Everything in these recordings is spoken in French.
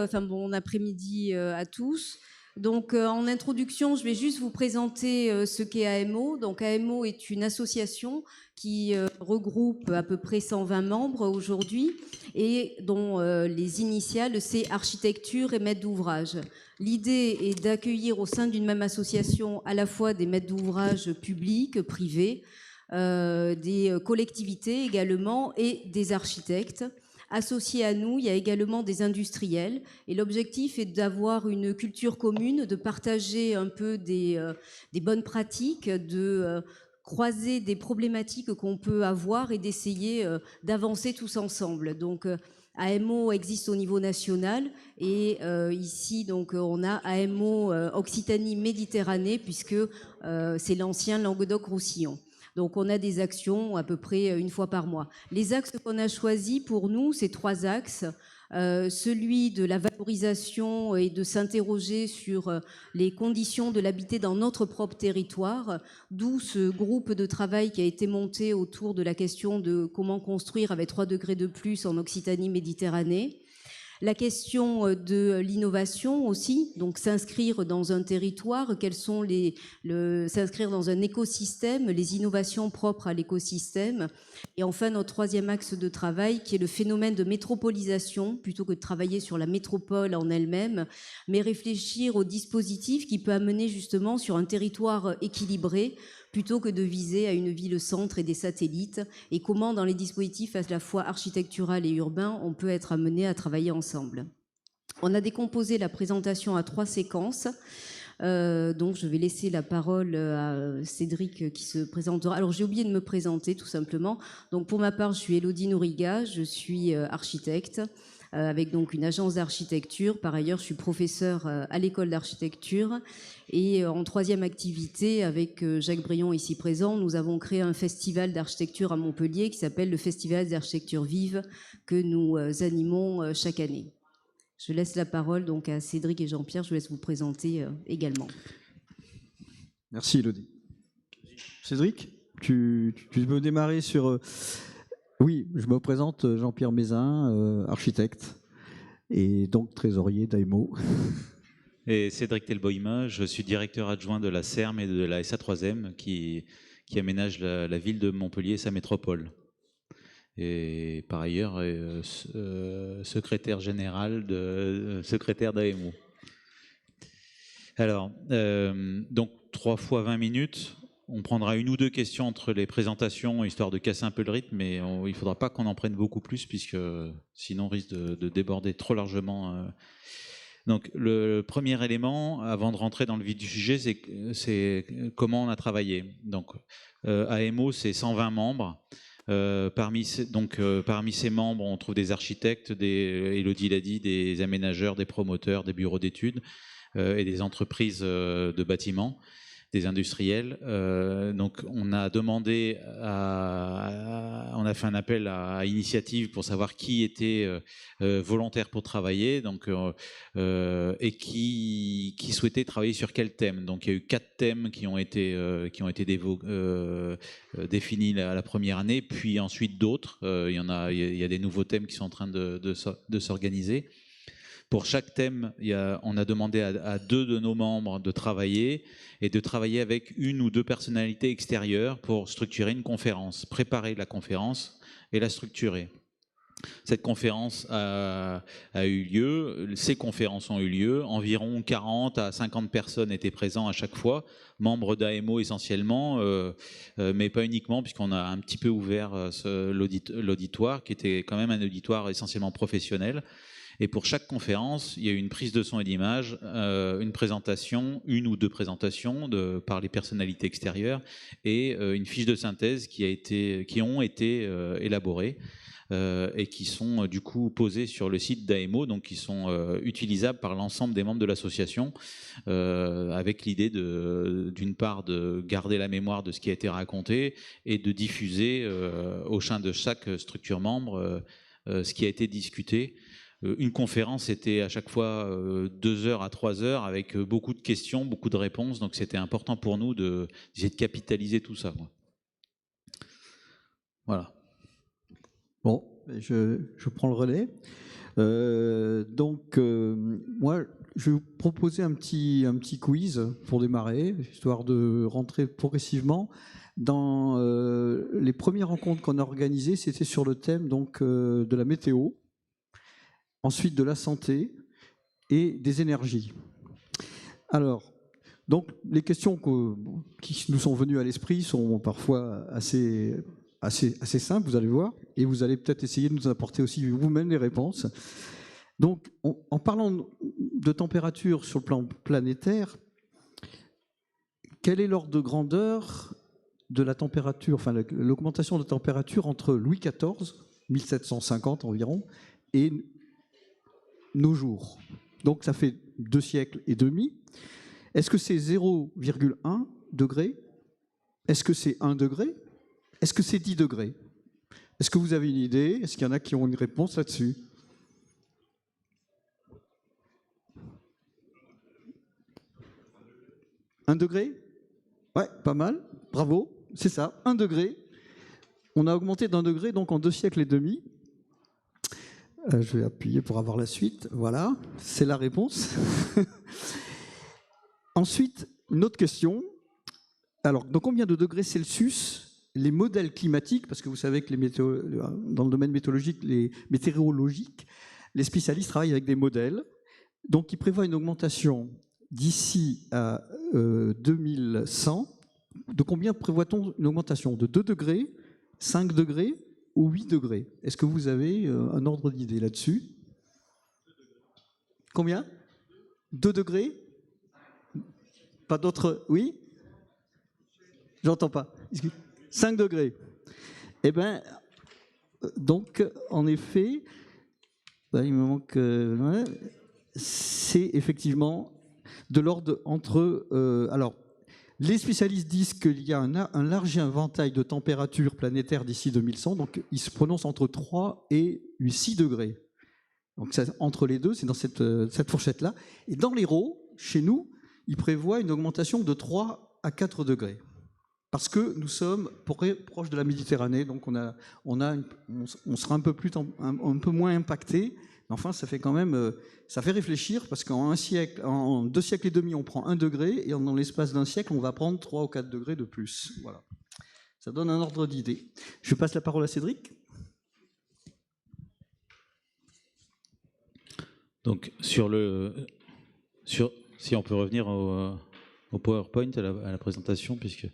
enfin bon après-midi à tous. Donc en introduction, je vais juste vous présenter ce qu'est AMO. Donc AMO est une association qui regroupe à peu près 120 membres aujourd'hui et dont les initiales c'est architecture et maître d'ouvrage. L'idée est d'accueillir au sein d'une même association à la fois des maîtres d'ouvrage publics, privés, des collectivités également et des architectes. Associés à nous, il y a également des industriels et l'objectif est d'avoir une culture commune, de partager un peu des bonnes pratiques, de croiser des problématiques qu'on peut avoir et d'essayer d'avancer tous ensemble. Donc AMO existe au niveau national et ici donc on a AMO Occitanie-Méditerranée puisque c'est l'ancien Languedoc-Roussillon. Donc on a des actions à peu près une fois par mois. Les axes qu'on a choisis pour nous, c'est 3 axes. Celui de la valorisation et de s'interroger sur les conditions de l'habiter dans notre propre territoire, d'où ce groupe de travail qui a été monté autour de la question de comment construire avec 3 degrés de plus en Occitanie-Méditerranée. La question de l'innovation aussi, donc s'inscrire dans un territoire, s'inscrire dans un écosystème, les innovations propres à l'écosystème. Et enfin, notre 3e axe de travail qui est le phénomène de métropolisation, plutôt que de travailler sur la métropole en elle-même, mais réfléchir au dispositif qui peut amener justement sur un territoire équilibré, plutôt que de viser à une ville-centre et des satellites, et comment dans les dispositifs à la fois architectural et urbain, on peut être amené à travailler ensemble. On a décomposé la présentation à 3 séquences. Donc je vais laisser la parole à Cédric qui se présentera. Alors j'ai oublié de me présenter tout simplement. Donc pour ma part, je suis Élodie Nouriga, je suis architecte avec donc une agence d'architecture. Par ailleurs, je suis professeure à l'école d'architecture. Et en 3e activité, avec Jacques Brion ici présent, nous avons créé un festival d'architecture à Montpellier qui s'appelle le Festival d'architecture vive que nous animons chaque année. Je laisse la parole donc à Cédric et Jean-Pierre. Je vous laisse vous présenter également. Merci Élodie. Cédric, tu peux démarrer sur... Oui, je me présente, Jean-Pierre Mézin, architecte et donc trésorier d'AMO. Et Cédric Telboïma, je suis directeur adjoint de la CERM et de la SA3M qui aménage la ville de Montpellier et sa métropole. Et par ailleurs, secrétaire général secrétaire d'AMO. Alors, donc 3 fois 20 minutes. On prendra 1 ou 2 questions entre les présentations, histoire de casser un peu le rythme, mais il ne faudra pas qu'on en prenne beaucoup plus, puisque sinon on risque de déborder trop largement. Donc le premier élément, avant de rentrer dans le vif du sujet, c'est comment on a travaillé. Donc AMO, c'est 120 membres. Parmi ces membres, on trouve des architectes, Élodie l'a dit, des aménageurs, des promoteurs, des bureaux d'études et des entreprises de bâtiments, des industriels. Donc on a demandé, on a fait un appel à initiative pour savoir qui était volontaire pour travailler, donc et qui souhaitait travailler sur quel thème. Donc il y a eu 4 thèmes qui ont été définis la première année, puis ensuite d'autres. Il y a des nouveaux thèmes qui sont en train de s'organiser. Pour chaque thème, on a demandé à 2 de nos membres de travailler et de travailler avec 1 ou 2 personnalités extérieures pour structurer une conférence, préparer la conférence et la structurer. Cette conférence a eu lieu, ces conférences ont eu lieu, environ 40 à 50 personnes étaient présentes à chaque fois, membres d'AMO essentiellement, mais pas uniquement, puisqu'on a un petit peu ouvert l'auditoire, qui était quand même un auditoire essentiellement professionnel. Et pour chaque conférence, il y a eu une prise de son et d'image, une présentation, 1 ou 2 présentations par les personnalités extérieures et une fiche de synthèse qui ont été élaborées et qui sont du coup posées sur le site d'AMO, donc qui sont utilisables par l'ensemble des membres de l'association, avec l'idée d'une part de garder la mémoire de ce qui a été raconté et de diffuser au sein de chaque structure membre ce qui a été discuté. Une conférence était à chaque fois 2 heures à 3 heures avec beaucoup de questions, beaucoup de réponses. Donc c'était important pour nous d'essayer de capitaliser tout ça, quoi. Voilà. Bon, je prends le relais. Moi, je vais vous proposer un petit quiz pour démarrer, histoire de rentrer progressivement. Dans les premières rencontres qu'on a organisées, c'était sur le thème donc, de la météo, ensuite de la santé et des énergies. Alors, donc, les questions qui nous sont venues à l'esprit sont parfois assez simples, vous allez voir, et vous allez peut-être essayer de nous apporter aussi vous-même les réponses. Donc, en parlant de température sur le plan planétaire, quel est l'ordre de grandeur de la température, enfin l'augmentation de température entre Louis XIV, 1750 environ, et nos jours? Donc, ça fait 2 siècles et demi. Est-ce que c'est 0,1 degré? Est-ce que c'est 1 degré? Est-ce que c'est 10 degrés? Est-ce que vous avez une idée? Est-ce qu'il y en a qui ont une réponse là-dessus? Un degré? Ouais, pas mal. Bravo, c'est ça, 1 degré. On a augmenté d'1 degré donc en 2 siècles et demi. Je vais appuyer pour avoir la suite. Voilà, c'est la réponse. Ensuite, une autre question. Alors, dans combien de degrés Celsius les modèles climatiques, parce que vous savez que dans le domaine météorologique, les spécialistes travaillent avec des modèles, donc ils prévoient une augmentation d'ici à 2100. De combien prévoit-on une augmentation? De 2 degrés, 5 degrés ou 8 degrés? Est-ce que vous avez un ordre d'idée là-dessus? Combien? 2 degrés? Pas d'autres? Oui? J'entends pas. 5 degrés. Eh bien, donc, en effet, il me manque... c'est effectivement de l'ordre entre... alors, les spécialistes disent qu'il y a un large éventail de températures planétaires d'ici 2100, donc ils se prononcent entre 3 et 6 degrés. Donc, entre les deux, c'est dans cette fourchette-là. Et dans l'Hérault, chez nous, il prévoit une augmentation de 3 à 4 degrés. Parce que nous sommes proches de la Méditerranée, donc on sera un peu moins impacté. Mais enfin, ça fait quand même, ça fait réfléchir, parce qu'en 2 siècles et demi, on prend 1 degré, et dans l'espace d'1 siècle, on va prendre 3 ou 4 degrés de plus. Voilà. Ça donne un ordre d'idée. Je passe la parole à Cédric. Donc, si on peut revenir au PowerPoint, à la présentation, puisque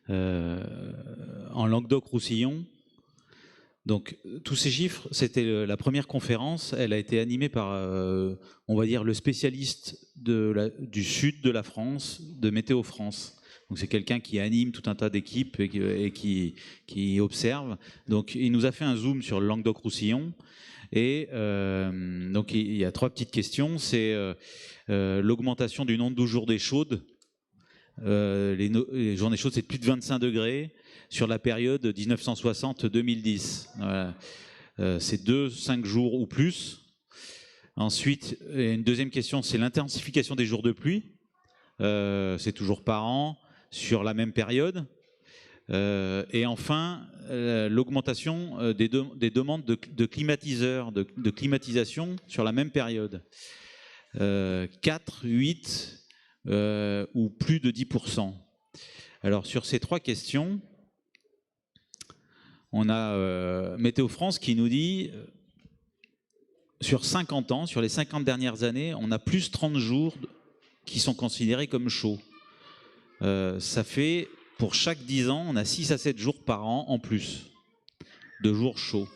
en Languedoc-Roussillon, donc tous ces chiffres, c'était la première conférence, elle a été animée par, on va dire, le spécialiste du sud de la France, de Météo France. Donc c'est quelqu'un qui anime tout un tas d'équipes et qui observe. Donc il nous a fait un zoom sur le Languedoc-Roussillon. Et donc il y a 3 petites questions. C'est l'augmentation du nombre de journées chaudes. Les journées chaudes, c'est plus de 25 degrés sur la période 1960-2010. Voilà. C'est 5 jours ou plus. Ensuite, une deuxième question, c'est l'intensification des jours de pluie. C'est toujours par an sur la même période. Et enfin, l'augmentation des demandes de climatiseurs, de climatisation sur la même période. 4, 8 ou plus de 10%. Alors sur ces 3 questions, on a Météo France qui nous dit sur 50 ans, sur les 50 dernières années, on a plus 30 jours qui sont considérés comme chauds. Ça fait, pour chaque 10 ans, on a 6 à 7 jours par an en plus de jours chauds.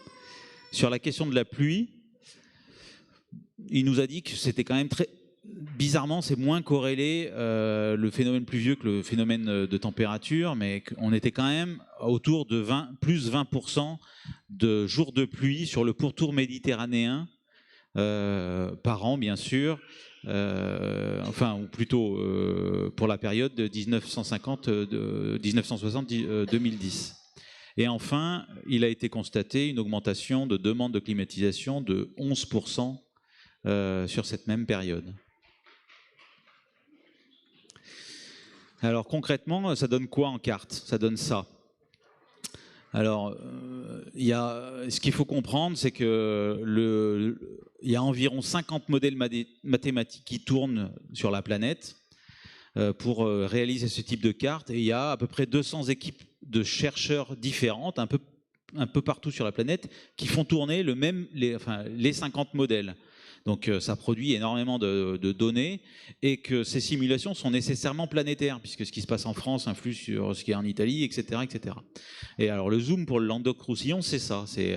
Sur la question de la pluie, il nous a dit que c'était quand même très... Bizarrement, c'est moins corrélé le phénomène pluvieux que le phénomène de température, mais on était quand même autour de plus 20% de jours de pluie sur le pourtour méditerranéen par an, bien sûr. Ou plutôt pour la période de 1960-2010. Et enfin, il a été constaté une augmentation de demande de climatisation de 11% sur cette même période. Alors concrètement, ça donne quoi en carte? Ça donne ça. Alors, ce qu'il faut comprendre, c'est que il y a environ 50 modèles mathématiques qui tournent sur la planète pour réaliser ce type de carte. Et il y a à peu près 200 équipes de chercheurs différentes, un peu partout sur la planète, qui font tourner les 50 modèles. Donc ça produit énormément de données et que ces simulations sont nécessairement planétaires, puisque ce qui se passe en France influe sur ce qui est en Italie, etc. etc. Et alors le zoom pour le Languedoc-Roussillon, c'est ça. C'est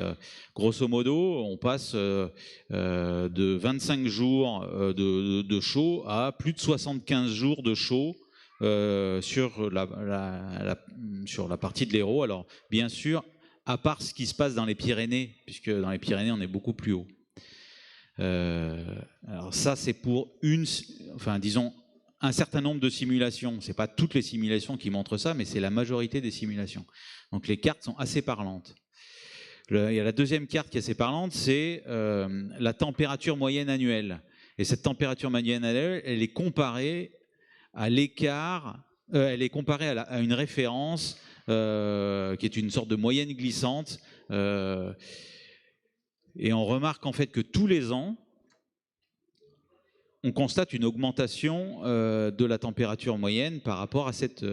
grosso modo, on passe de 25 jours de chaud à plus de 75 jours de chaud sur la partie de l'Hérault. Alors bien sûr, à part ce qui se passe dans les Pyrénées, puisque dans les Pyrénées, on est beaucoup plus haut. Alors ça, c'est pour disons, un certain nombre de simulations. Ce n'est pas toutes les simulations qui montrent ça, mais c'est la majorité des simulations. Donc les cartes sont assez parlantes. Il y a la deuxième carte qui est assez parlante, c'est la température moyenne annuelle. Et cette température moyenne annuelle, elle est comparée à l'écart, elle est comparée à une référence qui est une sorte de moyenne glissante. Et on remarque en fait que tous les ans, on constate une augmentation de la température moyenne par rapport à cette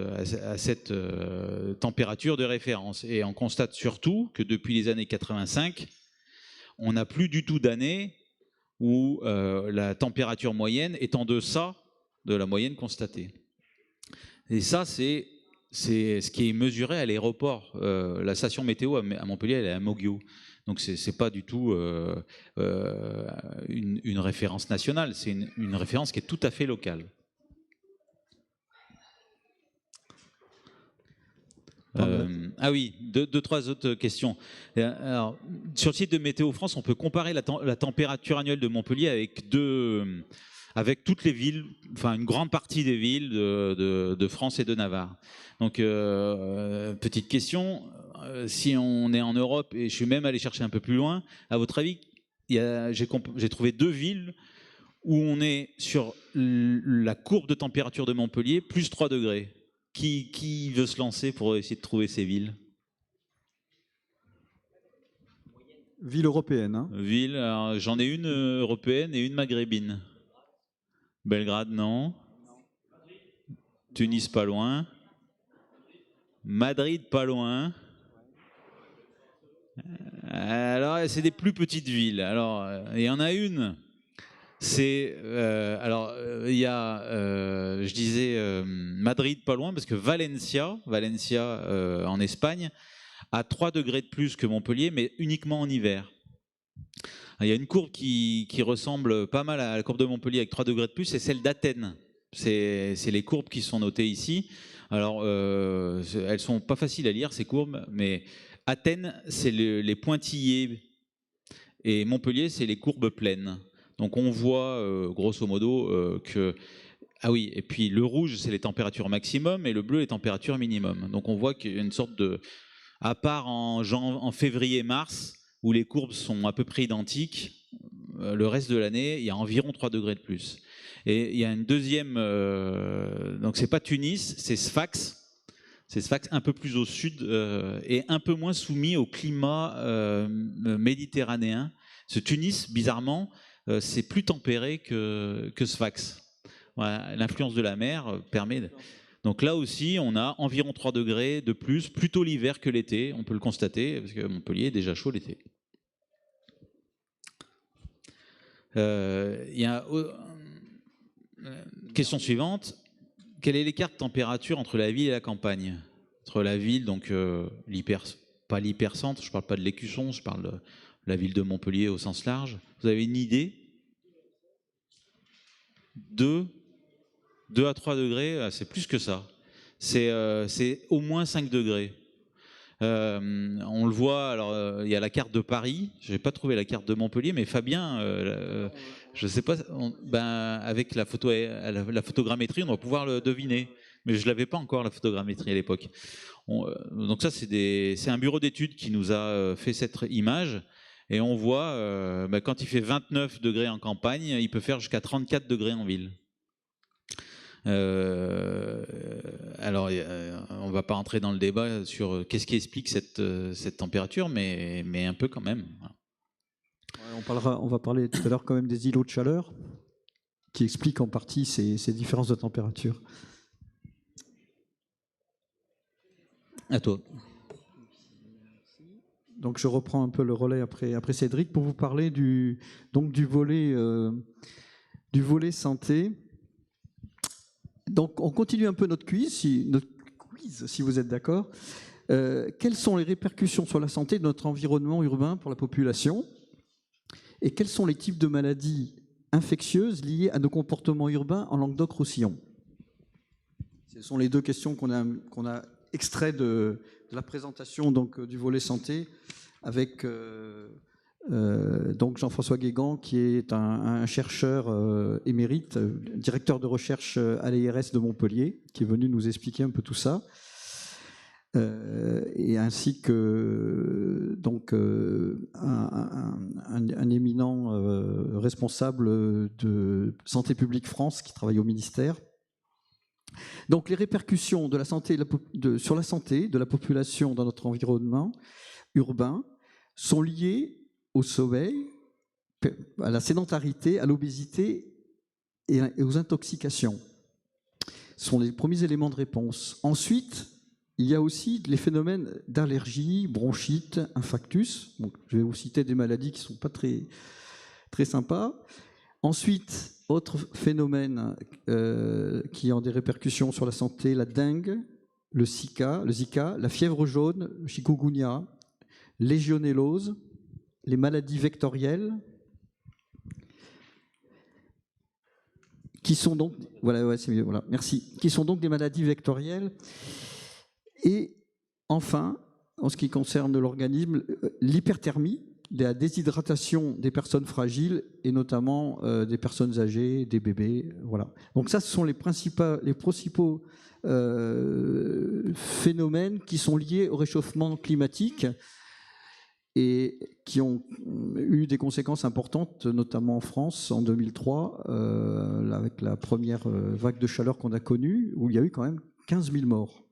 température de référence. Et on constate surtout que depuis les années 85, on n'a plus du tout d'années où la température moyenne est en deçà de la moyenne constatée. Et ça, c'est ce qui est mesuré à l'aéroport. La station météo à Montpellier, elle est à Moguio. Donc ce n'est pas du tout une référence nationale, c'est une référence qui est tout à fait locale. Ah oui, deux, trois autres questions. Alors, sur le site de Météo France, on peut comparer la température annuelle de Montpellier avec toutes les villes, enfin une grande partie des villes de France et de Navarre. Donc, petite question, si on est en Europe, et je suis même allé chercher un peu plus loin, à votre avis, j'ai trouvé 2 villes où on est sur la courbe de température de Montpellier, plus 3 degrés. Qui veut se lancer pour essayer de trouver ces villes? Ville européenne. Hein. Ville, j'en ai une européenne et une maghrébine. Belgrade, non. Tunis, pas loin. Madrid, pas loin. Alors, c'est des plus petites villes. Alors, il y en a une. C'est il y a, je disais Madrid, pas loin, parce que Valencia en Espagne, a 3 degrés de plus que Montpellier, mais uniquement en hiver. Il y a une courbe qui ressemble pas mal à la courbe de Montpellier avec 3 degrés de plus, c'est celle d'Athènes. C'est les courbes qui sont notées ici. Alors, elles sont pas faciles à lire, ces courbes, mais Athènes, c'est les pointillés, et Montpellier, c'est les courbes pleines. Donc, on voit, grosso modo, que... Ah oui, et puis le rouge, c'est les températures maximum, et le bleu, les températures minimum. Donc, on voit qu'il y a une sorte de... À part en février-mars, où les courbes sont à peu près identiques, le reste de l'année, il y a environ 3 degrés de plus. Et il y a une deuxième, donc c'est pas Tunis, c'est Sfax. C'est Sfax un peu plus au sud et un peu moins soumis au climat méditerranéen. Ce Tunis, bizarrement, c'est plus tempéré que Sfax. Voilà, l'influence de la mer permet... Donc là aussi, on a environ 3 degrés de plus, plutôt l'hiver que l'été, on peut le constater, parce que Montpellier est déjà chaud l'été. Il y a... Question suivante. Quel est l'écart de température entre la ville et la campagne? Entre la ville, donc pas l'hypercentre, je ne parle pas de l'Écusson, je parle de la ville de Montpellier au sens large. Vous avez une idée? 2 à 3 degrés, c'est plus que ça. C'est au moins 5 degrés. On le voit, alors il y a la carte de Paris, je n'ai pas trouvé la carte de Montpellier, mais Fabien, je ne sais pas, avec la photogrammétrie, on va pouvoir le deviner. Mais je ne l'avais pas encore, la photogrammétrie à l'époque. Donc ça, c'est un bureau d'études qui nous a fait cette image. Et on voit, quand il fait 29 degrés en campagne, il peut faire jusqu'à 34 degrés en ville. Alors, on ne va pas entrer dans le débat sur qu'est-ce qui explique cette température, mais un peu quand même. On va parler tout à l'heure quand même des îlots de chaleur, qui expliquent en partie ces différences de température. À toi. Donc je reprends un peu le relais après Cédric pour vous parler du volet santé. Donc on continue un peu notre quiz, si vous êtes d'accord. Quelles sont les répercussions sur la santé de notre environnement urbain pour la population? Et quels sont les types de maladies infectieuses liées à nos comportements urbains en Languedoc-Roussillon? Ce sont les deux questions qu'on a extraites de la présentation du volet santé avec donc Jean-François Guégan, qui est un chercheur émérite, directeur de recherche à l'IRS de Montpellier, qui est venu nous expliquer un peu tout ça. Et ainsi que donc un éminent responsable de Santé publique France qui travaille au ministère. Donc les répercussions de la santé sur la santé de la population dans notre environnement urbain sont liées au sommeil, à la sédentarité, à l'obésité et aux intoxications. Ce sont les premiers éléments de réponse. Ensuite, il y a aussi les phénomènes d'allergie, bronchite, infarctus. Donc, je vais vous citer des maladies qui ne sont pas très, très sympas. Ensuite, autre phénomène qui ont des répercussions sur la santé, la dengue, le Zika, la fièvre jaune, le chikungunya, légionellose, les maladies vectorielles, qui sont donc, c'est mieux, merci, qui sont donc des maladies vectorielles. Et enfin, en ce qui concerne l'organisme, l'hyperthermie, la déshydratation des personnes fragiles et notamment des personnes âgées, des bébés, voilà. Donc ça, ce sont les principaux phénomènes qui sont liés au réchauffement climatique et qui ont eu des conséquences importantes, notamment en France en 2003, avec la première vague de chaleur qu'on a connue, où il y a eu quand même 15 000 morts.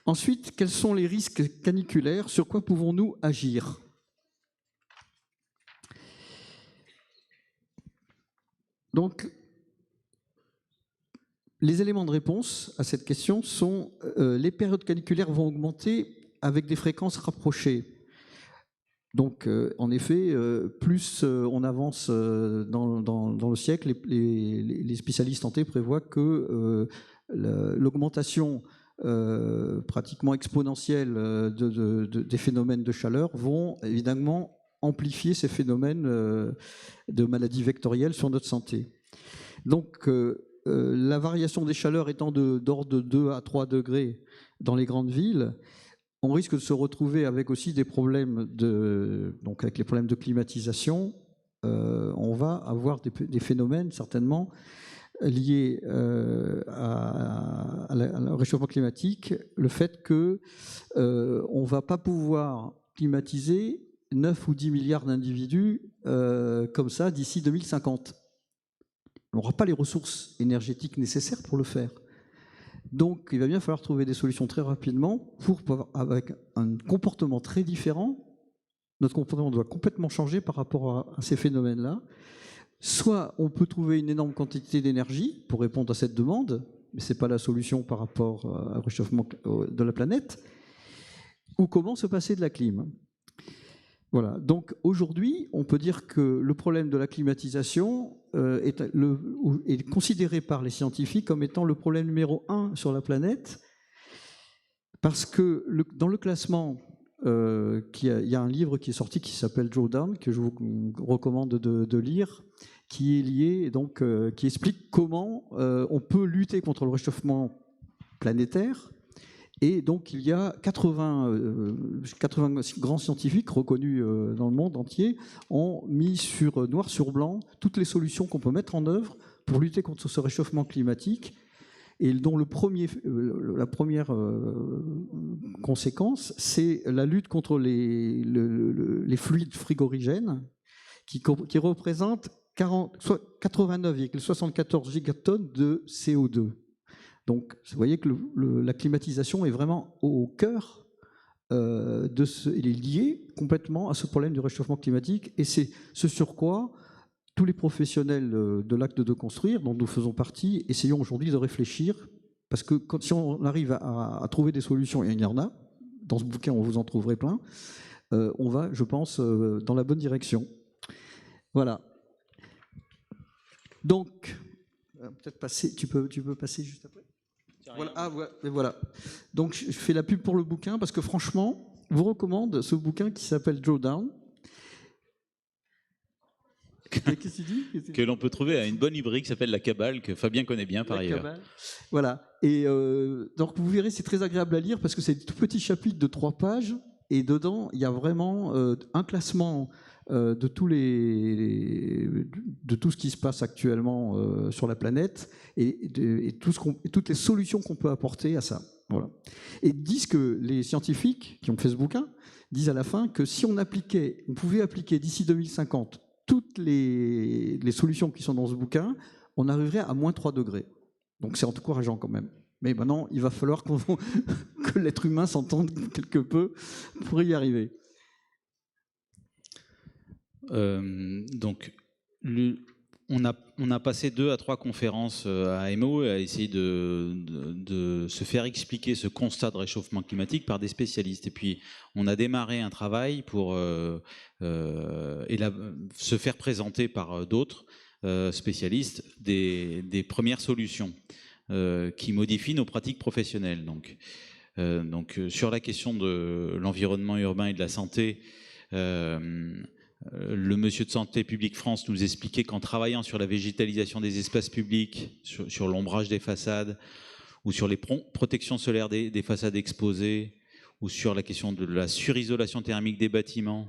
Ensuite, quels sont les risques caniculaires? Sur quoi pouvons-nous agir? Donc, les éléments de réponse à cette question sont les périodes caniculaires vont augmenter avec des fréquences rapprochées. Donc, en effet, plus on avance dans le siècle, les spécialistes santé prévoient que l'augmentation pratiquement exponentielle des phénomènes de chaleur vont évidemment amplifier ces phénomènes de maladies vectorielles sur notre santé. Donc, la variation des chaleurs étant d'ordre de 2 à 3 degrés dans les grandes villes, on risque de se retrouver avec aussi des problèmes avec les problèmes de climatisation. On va avoir des phénomènes certainement liés au réchauffement climatique, le fait qu'on ne va pas pouvoir climatiser 9 ou 10 milliards d'individus comme ça d'ici 2050. On n'aura pas les ressources énergétiques nécessaires pour le faire. Donc, il va bien falloir trouver des solutions très rapidement pour pouvoir, avec un comportement très différent, notre comportement doit complètement changer par rapport à ces phénomènes-là. Soit on peut trouver une énorme quantité d'énergie pour répondre à cette demande, mais ce n'est pas la solution par rapport au réchauffement de la planète, ou comment se passer de la clim. Voilà. Donc aujourd'hui, on peut dire que le problème de la climatisation est considéré par les scientifiques comme étant le problème numéro 1 sur la planète, parce que dans le classement, il y a un livre qui est sorti qui s'appelle Drawdown, que je vous recommande de lire, qui est lié, donc, qui explique comment on peut lutter contre le réchauffement planétaire. Et donc, il y a 80 grands scientifiques reconnus dans le monde entier ont mis noir sur blanc toutes les solutions qu'on peut mettre en œuvre pour lutter contre ce réchauffement climatique, et dont la première conséquence, c'est la lutte contre les fluides frigorigènes qui représentent 89,74 gigatonnes de CO2. Donc, vous voyez que la climatisation est vraiment au cœur il est lié complètement à ce problème du réchauffement climatique, et c'est ce sur quoi tous les professionnels de l'acte de construire, dont nous faisons partie, essayons aujourd'hui de réfléchir, parce que si on arrive à trouver des solutions, et il y en a, dans ce bouquin on vous en trouverez plein, on va, je pense, dans la bonne direction. Voilà. Donc, peut-être passer, tu peux passer juste après. Voilà. Ah, voilà. Donc, je fais la pub pour le bouquin parce que franchement, je vous recommande ce bouquin qui s'appelle Drawdown. Qu'est-ce que tu dis? Que l'on peut trouver à une bonne librairie qui s'appelle La Cabale, que Fabien connaît bien par ailleurs. Cabale. Voilà. Et donc, vous verrez, c'est très agréable à lire parce que c'est des tout petits chapitres de 3 pages. Et dedans, il y a vraiment un classement de tout ce qui se passe actuellement sur la planète et toutes les solutions qu'on peut apporter à ça. Voilà. Et disent que les scientifiques qui ont fait ce bouquin disent à la fin que si on pouvait appliquer d'ici 2050 toutes les solutions qui sont dans ce bouquin, on arriverait à moins 3 degrés. Donc c'est encourageant quand même. Mais maintenant, il va falloir que l'être humain s'entende quelque peu pour y arriver. Donc, on a passé 2 à 3 conférences à AMO à essayer de se faire expliquer ce constat de réchauffement climatique par des spécialistes. Et puis, on a démarré un travail pour se faire présenter par d'autres spécialistes des premières solutions qui modifient nos pratiques professionnelles. Donc, sur la question de l'environnement urbain et de la santé, le monsieur de Santé publique France nous expliquait qu'en travaillant sur la végétalisation des espaces publics, sur l'ombrage des façades, ou sur les protections solaires des façades exposées, ou sur la question de la surisolation thermique des bâtiments,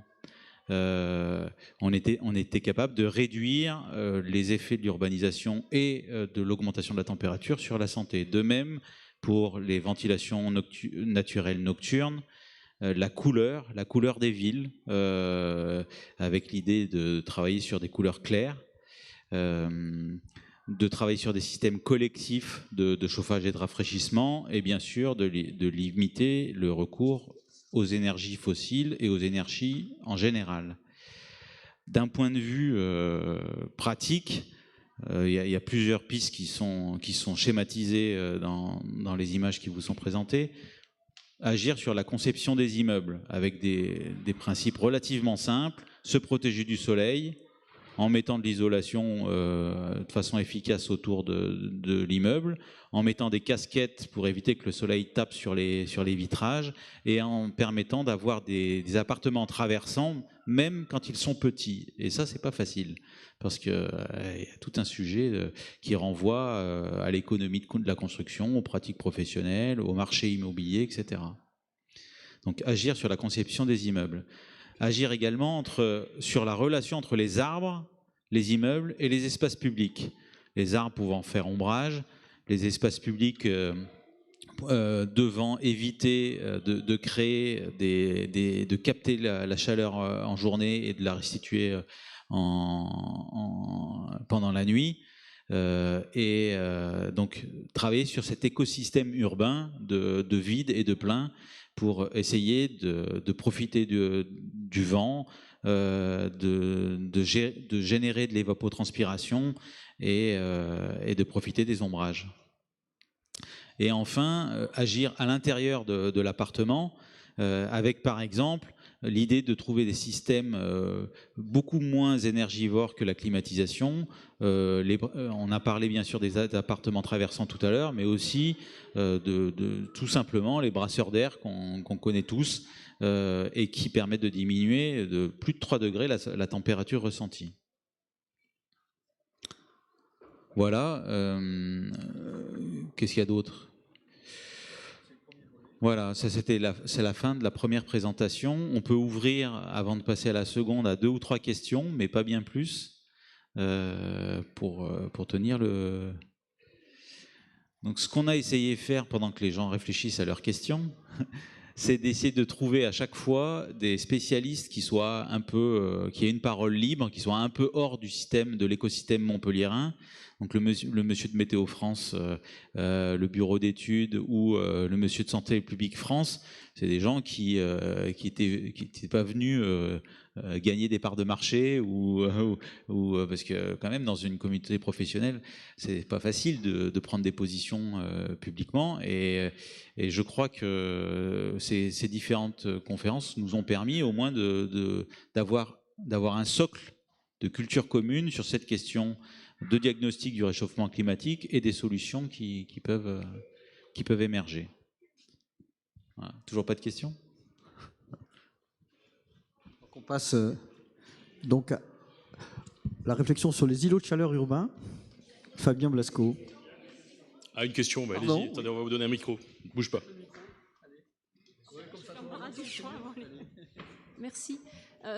on était capable de réduire les effets de l'urbanisation et de l'augmentation de la température sur la santé. De même, pour les ventilations naturelles nocturnes, la couleur des villes, avec l'idée de travailler sur des couleurs claires, de travailler sur des systèmes collectifs de chauffage et de rafraîchissement, et bien sûr de limiter le recours aux énergies fossiles et aux énergies en général. D'un point de vue pratique, il y a plusieurs pistes qui sont schématisées dans les images qui vous sont présentées. Agir sur la conception des immeubles avec des principes relativement simples, se protéger du soleil en mettant de l'isolation de façon efficace autour de l'immeuble, en mettant des casquettes pour éviter que le soleil tape sur les vitrages et en permettant d'avoir des appartements traversants même quand ils sont petits. Et ça, c'est pas facile parce qu'il y a tout un sujet qui renvoie à l'économie de la construction, aux pratiques professionnelles, au marché immobilier, etc. Donc agir sur la conception des immeubles. Agir également sur la relation entre les arbres, les immeubles et les espaces publics. Les arbres pouvant faire ombrage, les espaces publics devant éviter de créer, de capter la chaleur en journée et de la restituer pendant la nuit. Donc travailler sur cet écosystème urbain de vide et de plein pour essayer de profiter du vent, de générer de l'évapotranspiration et de profiter des ombrages. Et enfin, agir à l'intérieur de l'appartement avec, par exemple, l'idée de trouver des systèmes beaucoup moins énergivores que la climatisation. On a parlé bien sûr des appartements traversants tout à l'heure, mais aussi tout simplement les brasseurs d'air qu'on connaît tous et qui permettent de diminuer de plus de 3 degrés la température ressentie. Voilà. Qu'est-ce qu'il y a d'autre ? Voilà, c'est la fin de la première présentation. On peut ouvrir, avant de passer à la seconde, à 2 ou 3 questions, mais pas bien plus, pour tenir le... Donc ce qu'on a essayé de faire pendant que les gens réfléchissent à leurs questions, c'est d'essayer de trouver à chaque fois des spécialistes qui soient un peu, qui aient une parole libre, qui soient un peu hors du système, de l'écosystème montpelliérain. Donc le monsieur de Météo France, le bureau d'études ou le monsieur de Santé publique France, c'est des gens qui étaient pas venus gagner des parts de marché ou parce que quand même dans une communauté professionnelle, c'est pas facile de prendre des positions publiquement et je crois que ces différentes conférences nous ont permis au moins d'avoir un socle de culture commune sur cette question de diagnostic du réchauffement climatique et des solutions qui peuvent émerger. Voilà. Toujours pas de questions ? On passe donc à la réflexion sur les îlots de chaleur urbains. Fabien Blasco. Ah, une question, bah, allez-y, attendez, on va vous donner un micro. Bouge pas. Merci.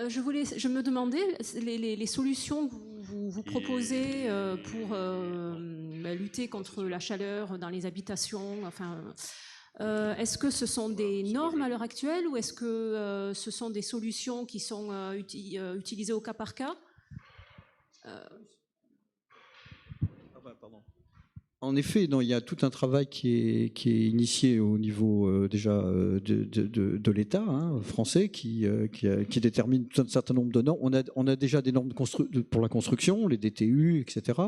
Je me demandais les solutions que vous proposez pour lutter contre la chaleur dans les habitations. Enfin, est-ce que ce sont des normes à l'heure actuelle ou est-ce que ce sont des solutions qui sont utilisées au cas par cas ? En effet, non, il y a tout un travail qui est initié au niveau déjà de l'État français qui détermine un certain nombre de normes. On a déjà des normes pour la construction, les DTU, etc.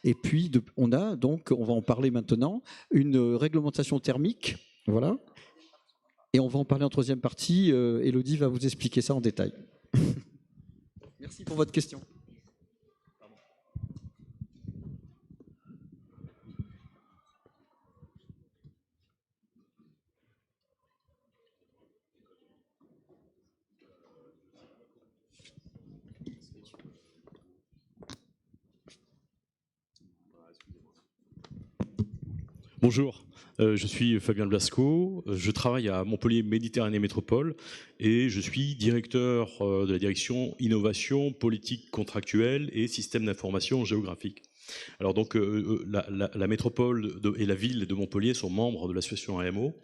Et puis on a donc, on va en parler maintenant, une réglementation thermique, voilà. Et on va en parler en troisième partie. Élodie va vous expliquer ça en détail. Merci pour votre question. Bonjour, je suis Fabien Blasco, je travaille à Montpellier Méditerranée Métropole et je suis directeur de la direction Innovation, Politique Contractuelle et Système d'Information Géographique. Alors donc la métropole et la ville de Montpellier sont membres de l'association AMO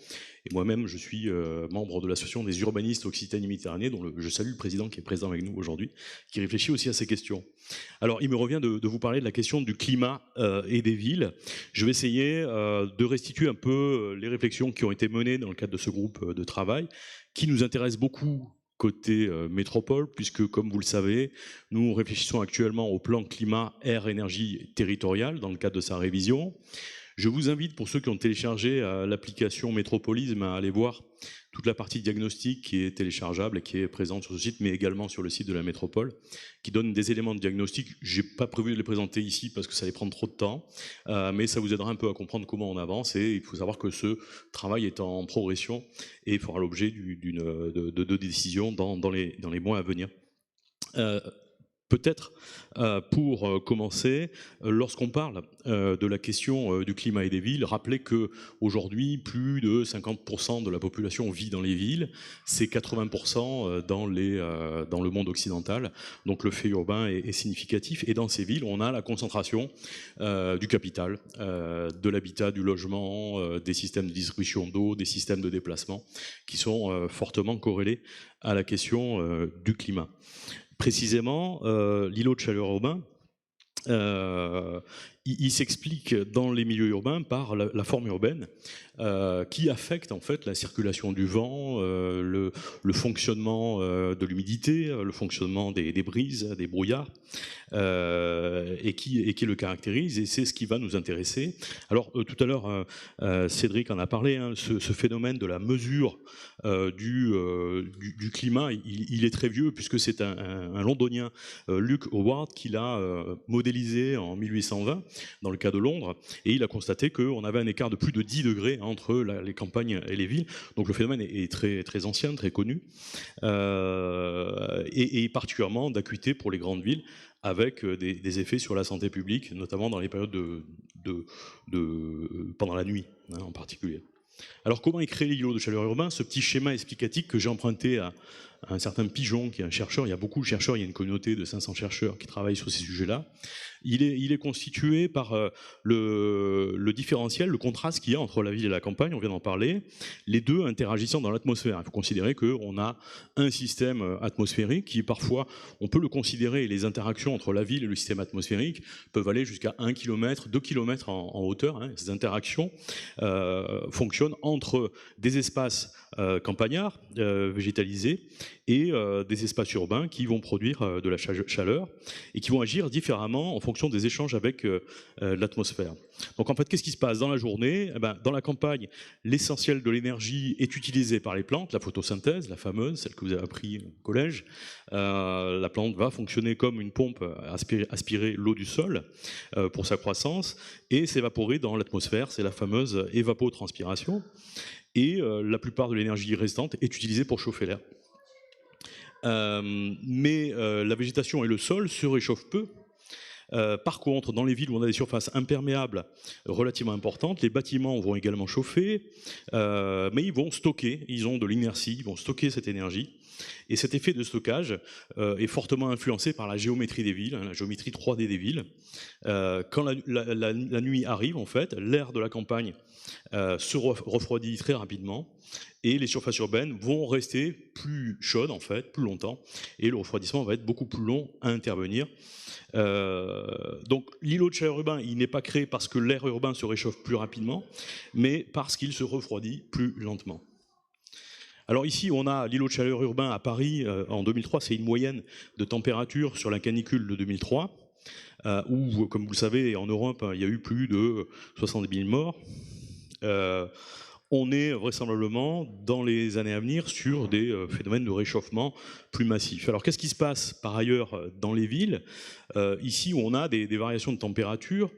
et moi-même je suis membre de l'association des urbanistes Occitanie-Méditerranée dont je salue le président qui est présent avec nous aujourd'hui, qui réfléchit aussi à ces questions. Alors il me revient de vous parler de la question du climat et des villes. Je vais essayer de restituer un peu les réflexions qui ont été menées dans le cadre de ce groupe de travail qui nous intéresse beaucoup côté métropole, puisque, comme vous le savez, nous réfléchissons actuellement au plan climat, air, énergie territorial dans le cadre de sa révision. Je vous invite, pour ceux qui ont téléchargé l'application Métropolisme, à aller voir toute la partie diagnostic qui est téléchargeable et qui est présente sur ce site, mais également sur le site de la métropole, qui donne des éléments de diagnostic. Je n'ai pas prévu de les présenter ici parce que ça allait prendre trop de temps, mais ça vous aidera un peu à comprendre comment on avance. Et il faut savoir que ce travail est en progression et fera l'objet de décisions dans les mois à venir. Peut-être pour commencer, lorsqu'on parle de la question du climat et des villes, rappelez qu'aujourd'hui, plus de 50% de la population vit dans les villes, c'est 80% dans le monde occidental, donc le fait urbain est significatif. Et dans ces villes, on a la concentration du capital, de l'habitat, du logement, des systèmes de distribution d'eau, des systèmes de déplacement, qui sont fortement corrélés à la question du climat. Précisément, l'îlot de chaleur urbain, il s'explique dans les milieux urbains par la forme urbaine qui affecte en fait la circulation du vent, le fonctionnement de l'humidité, le fonctionnement des brises, des brouillards, et qui le caractérise, et c'est ce qui va nous intéresser. Alors tout à l'heure, Cédric en a parlé, ce phénomène de la mesure du climat, il est très vieux puisque c'est un londonien, Luke Howard, qui l'a modélisé en 1820 dans le cas de Londres, et il a constaté qu'on avait un écart de plus de 10 degrés entre les campagnes et les villes. Donc le phénomène est très, très ancien, très connu, et particulièrement d'acuité pour les grandes villes, avec des effets sur la santé publique, notamment dans les périodes pendant la nuit, en particulier. Alors comment est créé l'îlot de chaleur urbain? Ce petit schéma explicatif que j'ai emprunté à un certain Pigeon, qui est un chercheur. Il y a beaucoup de chercheurs, il y a une communauté de 500 chercheurs qui travaillent sur ces sujets-là. Il est constitué par le différentiel, le contraste qu'il y a entre la ville et la campagne, on vient d'en parler, les deux interagissant dans l'atmosphère. Il faut considérer qu'on a un système atmosphérique qui parfois, on peut le considérer, les interactions entre la ville et le système atmosphérique peuvent aller jusqu'à 1 km, 2 km en hauteur. Ces interactions fonctionnent entre des espaces campagnards, végétalisés, et des espaces urbains qui vont produire de la chaleur et qui vont agir différemment en fonction des échanges avec l'atmosphère. Donc en fait, qu'est-ce qui se passe dans la journée ? Dans la campagne, l'essentiel de l'énergie est utilisé par les plantes, la photosynthèse, la fameuse, celle que vous avez appris au collège. La plante va fonctionner comme une pompe, aspirer l'eau du sol pour sa croissance et s'évaporer dans l'atmosphère, c'est la fameuse évapotranspiration. Et la plupart de l'énergie restante est utilisée pour chauffer l'air. Mais la végétation et le sol se réchauffent peu. Par contre, dans les villes où on a des surfaces imperméables relativement importantes, les bâtiments vont également chauffer, mais ils vont stocker, ils ont de l'inertie, ils vont stocker cette énergie. Et cet effet de stockage est fortement influencé par la géométrie des villes, la géométrie 3D des villes. Quand la nuit arrive, en fait, l'air de la campagne se refroidit très rapidement et les surfaces urbaines vont rester plus chaudes, en fait, plus longtemps, et le refroidissement va être beaucoup plus long à intervenir. Donc l'îlot de chaleur urbain, il n'est pas créé parce que l'air urbain se réchauffe plus rapidement, mais parce qu'il se refroidit plus lentement. Alors ici, on a l'îlot de chaleur urbain à Paris en 2003, c'est une moyenne de température sur la canicule de 2003, où, comme vous le savez, en Europe, il y a eu plus de 70 000 morts. On est vraisemblablement, dans les années à venir, sur des phénomènes de réchauffement plus massifs. Alors qu'est-ce qui se passe par ailleurs dans les villes ? Ici, où on a des variations de température,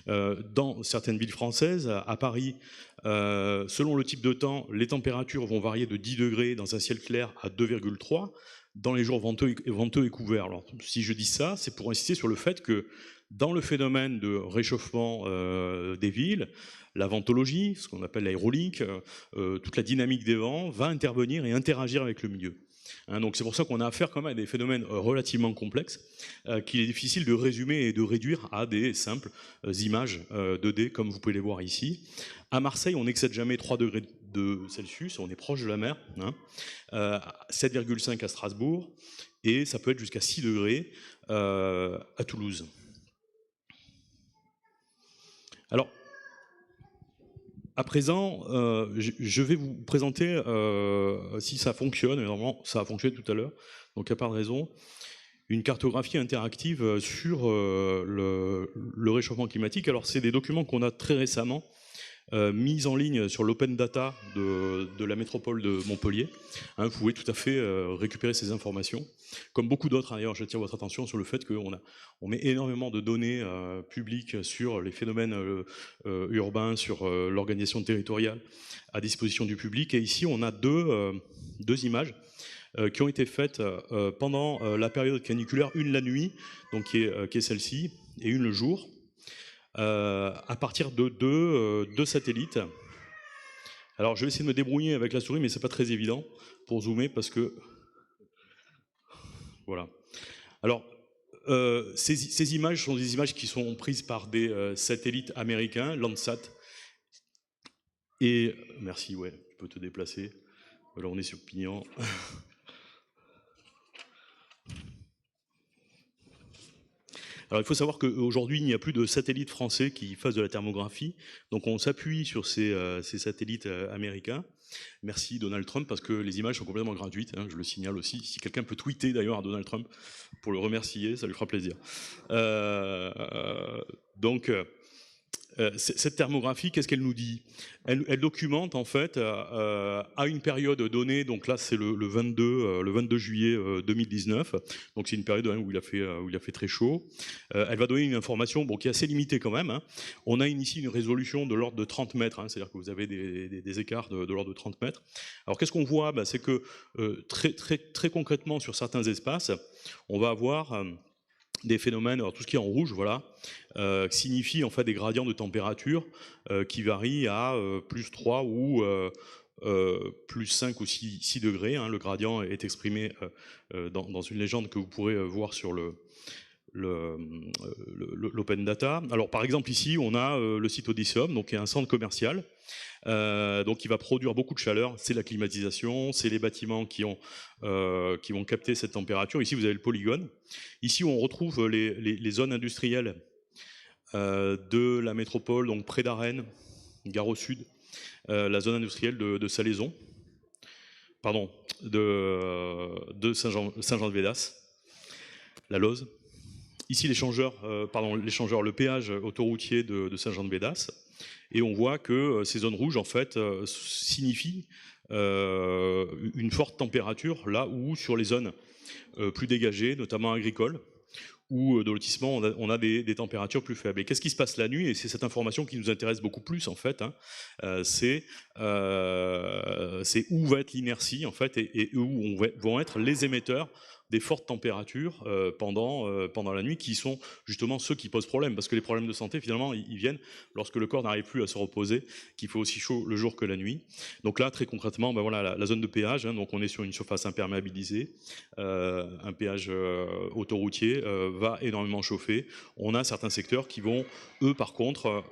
dans certaines villes françaises, à Paris, selon le type de temps, les températures vont varier de 10 degrés dans un ciel clair à 2,3 dans les jours venteux et couverts. Alors, si je dis ça, c'est pour insister sur le fait que dans le phénomène de réchauffement des villes, la ventologie, ce qu'on appelle l'aérolique, toute la dynamique des vents va intervenir et interagir avec le milieu. Donc c'est pour ça qu'on a affaire quand même à des phénomènes relativement complexes qu'il est difficile de résumer et de réduire à des simples images 2D comme vous pouvez les voir ici. À Marseille, on n'excède jamais 3 degrés de Celsius, on est proche de la mer, 7,5 à Strasbourg, et ça peut être jusqu'à 6 degrés à Toulouse. Alors, à présent, je vais vous présenter, si ça fonctionne, et normalement ça a fonctionné tout à l'heure, donc il n'y a pas de raison, une cartographie interactive sur le réchauffement climatique. Alors c'est des documents qu'on a très récemment mis en ligne sur l'open data de la métropole de Montpellier. Vous pouvez tout à fait récupérer ces informations. Comme beaucoup d'autres, d'ailleurs, j'attire votre attention sur le fait qu'on met énormément de données publiques sur les phénomènes urbains, sur l'organisation territoriale à disposition du public. Et ici, on a deux images qui ont été faites pendant la période caniculaire, une la nuit, donc qui est celle-ci, et une le jour. À partir de deux satellites. Alors je vais essayer de me débrouiller avec la souris, mais c'est pas très évident pour zoomer parce que voilà. Alors ces images sont des images qui sont prises par des satellites américains, Landsat. Et merci, ouais, tu peux te déplacer. Là on est sur Pignan. Alors il faut savoir qu'aujourd'hui, il n'y a plus de satellites français qui fassent de la thermographie, donc on s'appuie sur ces satellites américains. Merci Donald Trump, parce que les images sont complètement gratuites, je le signale aussi. Si quelqu'un peut tweeter d'ailleurs à Donald Trump pour le remercier, ça lui fera plaisir. Donc cette thermographie, qu'est-ce qu'elle nous dit ? Elle documente en fait à une période donnée, donc là c'est le 22 juillet 2019, donc c'est une période où il a fait très chaud. Elle va donner une information qui est assez limitée quand même. On a ici une résolution de l'ordre de 30 mètres, c'est-à-dire que vous avez des écarts de l'ordre de 30 mètres. Alors qu'est-ce qu'on voit ? C'est que très concrètement sur certains espaces, on va avoir des phénomènes, alors tout ce qui est en rouge, voilà, signifie en fait des gradients de température qui varient à plus 3 ou plus 5 ou 6 degrés. Le gradient est exprimé dans une légende que vous pourrez voir sur l'open data. Alors par exemple ici on a le site Odysseum, donc qui est un centre commercial, donc qui va produire beaucoup de chaleur. C'est la climatisation, c'est les bâtiments qui vont capter cette température. Ici vous avez le polygone. Ici on retrouve les zones industrielles de la métropole, donc près d'Arène, Gare au Sud, la zone industrielle de Salaison, pardon, de Saint-Jean-de-Védas, la Loze. Ici l'échangeur, le péage autoroutier de Saint-Jean-de-Védas, et on voit que ces zones rouges en fait signifient une forte température là où sur les zones plus dégagées, notamment agricoles, ou de lotissement, on a des températures plus faibles. Et qu'est-ce qui se passe la nuit? Et c'est cette information qui nous intéresse beaucoup plus en fait. C'est où va être l'inertie en fait, et où vont être les émetteurs des fortes températures pendant la nuit, qui sont justement ceux qui posent problème, parce que les problèmes de santé finalement ils viennent lorsque le corps n'arrive plus à se reposer, qu'il fait aussi chaud le jour que la nuit. Donc là très concrètement, voilà la zone de péage, donc on est sur une surface imperméabilisée, un péage autoroutier va énormément chauffer. On a certains secteurs qui vont, eux par contre,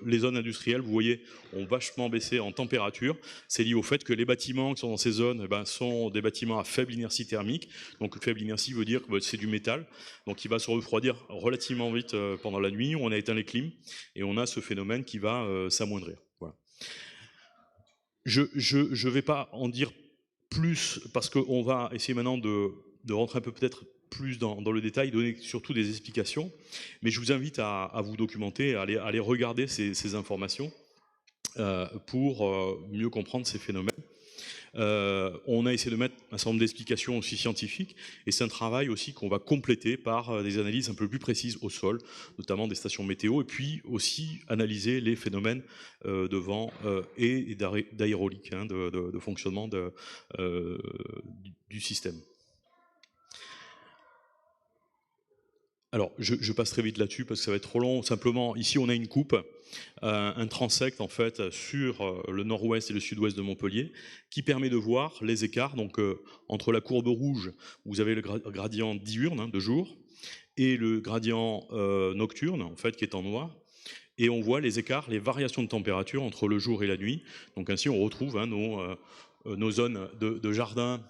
les zones industrielles, vous voyez, ont vachement baissé en température. C'est lié au fait que les bâtiments qui sont dans ces zones sont des bâtiments à faible inertie thermique. Donc faible inertie veut dire que c'est du métal, donc il va se refroidir relativement vite pendant la nuit. On a éteint les clims et on a ce phénomène qui va s'amoindrir. Voilà. Je vais pas en dire plus parce qu'on va essayer maintenant de rentrer un peu peut-être plus dans le détail, donner surtout des explications, mais je vous invite à vous documenter, à aller regarder ces informations pour mieux comprendre ces phénomènes. On a essayé de mettre un certain nombre d'explications aussi scientifiques, et c'est un travail aussi qu'on va compléter par des analyses un peu plus précises au sol, notamment des stations météo, et puis aussi analyser les phénomènes de vent et d'aérolique, de fonctionnement du système. Alors, je passe très vite là-dessus parce que ça va être trop long. Simplement, ici, on a une coupe, un transect en fait sur le nord-ouest et le sud-ouest de Montpellier, qui permet de voir les écarts. Donc, entre la courbe rouge, vous avez le gradient diurne de jour, et le gradient nocturne, en fait, qui est en noir. Et on voit les écarts, les variations de température entre le jour et la nuit. Donc, ainsi, on retrouve nos zones de jardin.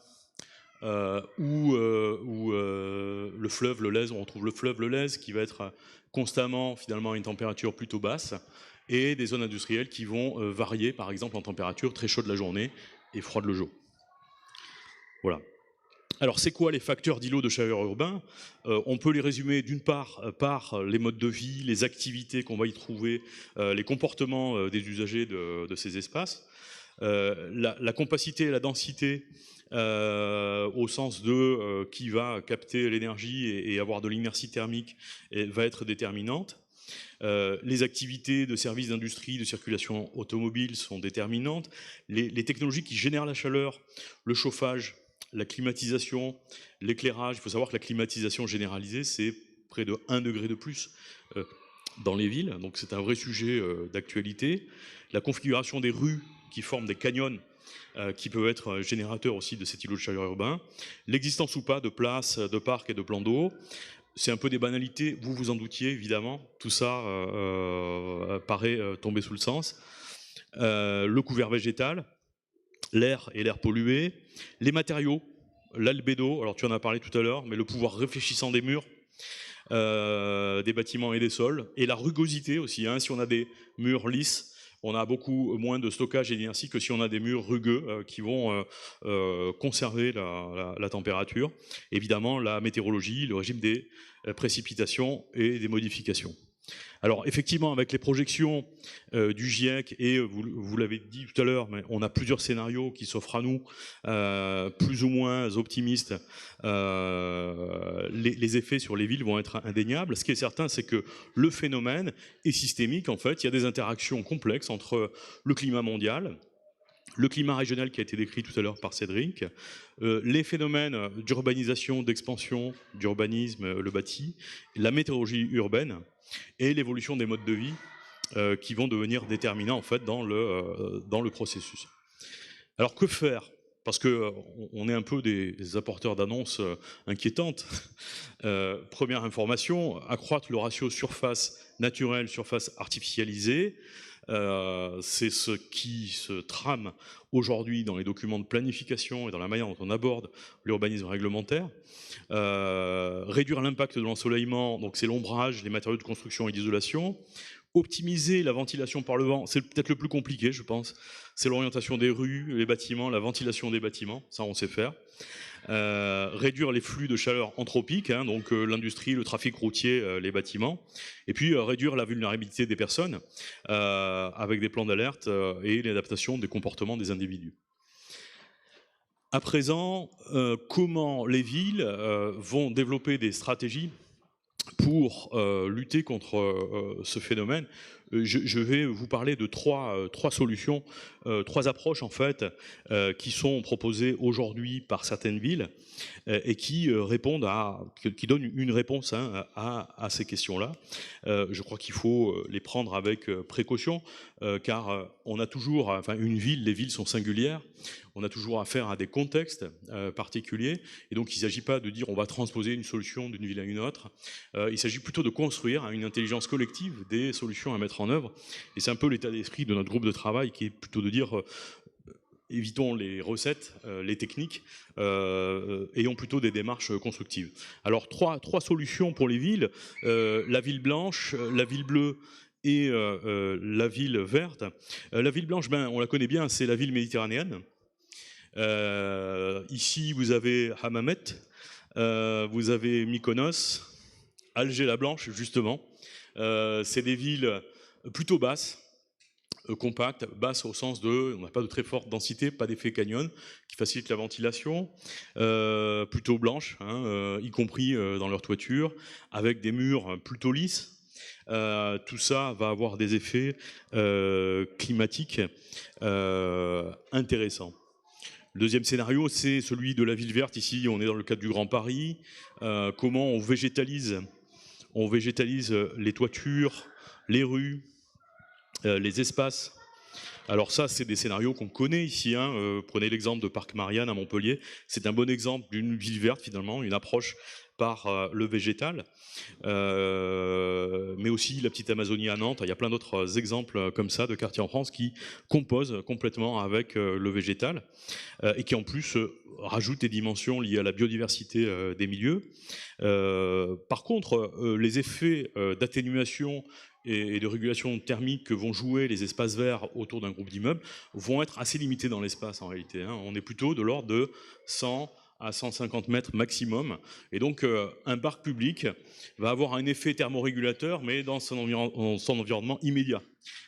Où le fleuve, le Lez, on retrouve le fleuve, le Lez, qui va être constamment finalement à une température plutôt basse, et des zones industrielles qui vont varier par exemple en température, très chaude la journée et froide le jour. Voilà. Alors c'est quoi les facteurs d'îlots de chaleur urbain? On peut les résumer d'une part par les modes de vie, les activités qu'on va y trouver, les comportements des usagers de ces espaces, la compacité et la densité, au sens de qui va capter l'énergie et avoir de l'inertie thermique va être déterminante. Les activités de services d'industrie, de circulation automobile sont déterminantes. Les technologies qui génèrent la chaleur, le chauffage, la climatisation, l'éclairage. Il faut savoir que la climatisation généralisée, c'est près de 1 degré de plus dans les villes. Donc c'est un vrai sujet d'actualité. La configuration des rues qui forment des canyons, qui peuvent être générateurs aussi de cet îlot de chaleur urbain, l'existence ou pas de places, de parcs et de plans d'eau. C'est un peu des banalités, vous vous en doutiez évidemment, tout ça paraît tomber sous le sens. Le couvert végétal, l'air et l'air pollué, les matériaux, l'albédo, alors tu en as parlé tout à l'heure, mais le pouvoir réfléchissant des murs, des bâtiments et des sols, et la rugosité aussi, si on a des murs lisses, on a beaucoup moins de stockage et d'inertie que si on a des murs rugueux qui vont conserver la température. Évidemment, la météorologie, le régime des précipitations et des modifications. Alors effectivement, avec les projections du GIEC, et vous l'avez dit tout à l'heure, mais on a plusieurs scénarios qui s'offrent à nous, plus ou moins optimistes. Les effets sur les villes vont être indéniables. Ce qui est certain, c'est que le phénomène est systémique. En fait, il y a des interactions complexes entre le climat mondial, le climat régional qui a été décrit tout à l'heure par Cédric, les phénomènes d'urbanisation, d'expansion, d'urbanisme, le bâti, la météorologie urbaine et l'évolution des modes de vie qui vont devenir déterminants en fait dans le processus. Alors que faire parce qu'on est un peu des apporteurs d'annonces inquiétantes. Première information, accroître le ratio surface naturelle, surface artificialisée. C'est ce qui se trame aujourd'hui dans les documents de planification et dans la manière dont on aborde l'urbanisme réglementaire. Réduire l'impact de l'ensoleillement, donc c'est l'ombrage, les matériaux de construction et d'isolation. Optimiser la ventilation par le vent, c'est peut-être le plus compliqué, je pense. C'est l'orientation des rues, les bâtiments, la ventilation des bâtiments, ça on sait faire. Réduire les flux de chaleur anthropique, hein, donc l'industrie, le trafic routier, les bâtiments. Et puis réduire la vulnérabilité des personnes avec des plans d'alerte et l'adaptation des comportements des individus. À présent, comment les villes vont développer des stratégies pour lutter contre ce phénomène? Je vais vous parler de trois solutions, trois approches en fait, qui sont proposées aujourd'hui par certaines villes et qui répondent qui donnent une réponse hein, à ces questions-là. Je crois qu'il faut les prendre avec précaution, car on a toujours, enfin une ville, les villes sont singulières. On a toujours affaire à des contextes particuliers, et donc il ne s'agit pas de dire on va transposer une solution d'une ville à une autre. Il s'agit plutôt de construire une intelligence collective des solutions à mettre en œuvre. Et c'est un peu l'état d'esprit de notre groupe de travail qui est plutôt de dire évitons les recettes, les techniques, ayons plutôt des démarches constructives. Alors trois solutions pour les villes, la ville blanche, la ville bleue et la ville verte. La ville blanche, on la connaît bien, c'est la ville méditerranéenne. Ici vous avez Hammamet, vous avez Mykonos, Alger la Blanche justement. C'est des villes plutôt basses, compactes, basses au sens de, on n'a pas de très forte densité, pas d'effet canyon, qui facilite la ventilation, plutôt blanches, hein, y compris dans leur toiture, avec des murs plutôt lisses. Tout ça va avoir des effets climatiques intéressants. Le deuxième scénario, c'est celui de la ville verte. Ici, on est dans le cadre du Grand Paris. Comment on végétalise les toitures, les rues, les espaces. Alors ça, c'est des scénarios qu'on connaît ici. Hein. Prenez l'exemple de Parc Marianne à Montpellier. C'est un bon exemple d'une ville verte, finalement, une approche par le végétal. Mais aussi la petite Amazonie à Nantes. Il y a plein d'autres exemples comme ça de quartiers en France qui composent complètement avec le végétal et qui en plus rajoutent des dimensions liées à la biodiversité des milieux. Par contre, les effets d'atténuation et de régulation thermique que vont jouer les espaces verts autour d'un groupe d'immeubles vont être assez limités dans l'espace en réalité. Hein. On est plutôt de l'ordre de 100 à 150 mètres maximum. Et donc, un parc public va avoir un effet thermorégulateur, mais dans son environnement immédiat.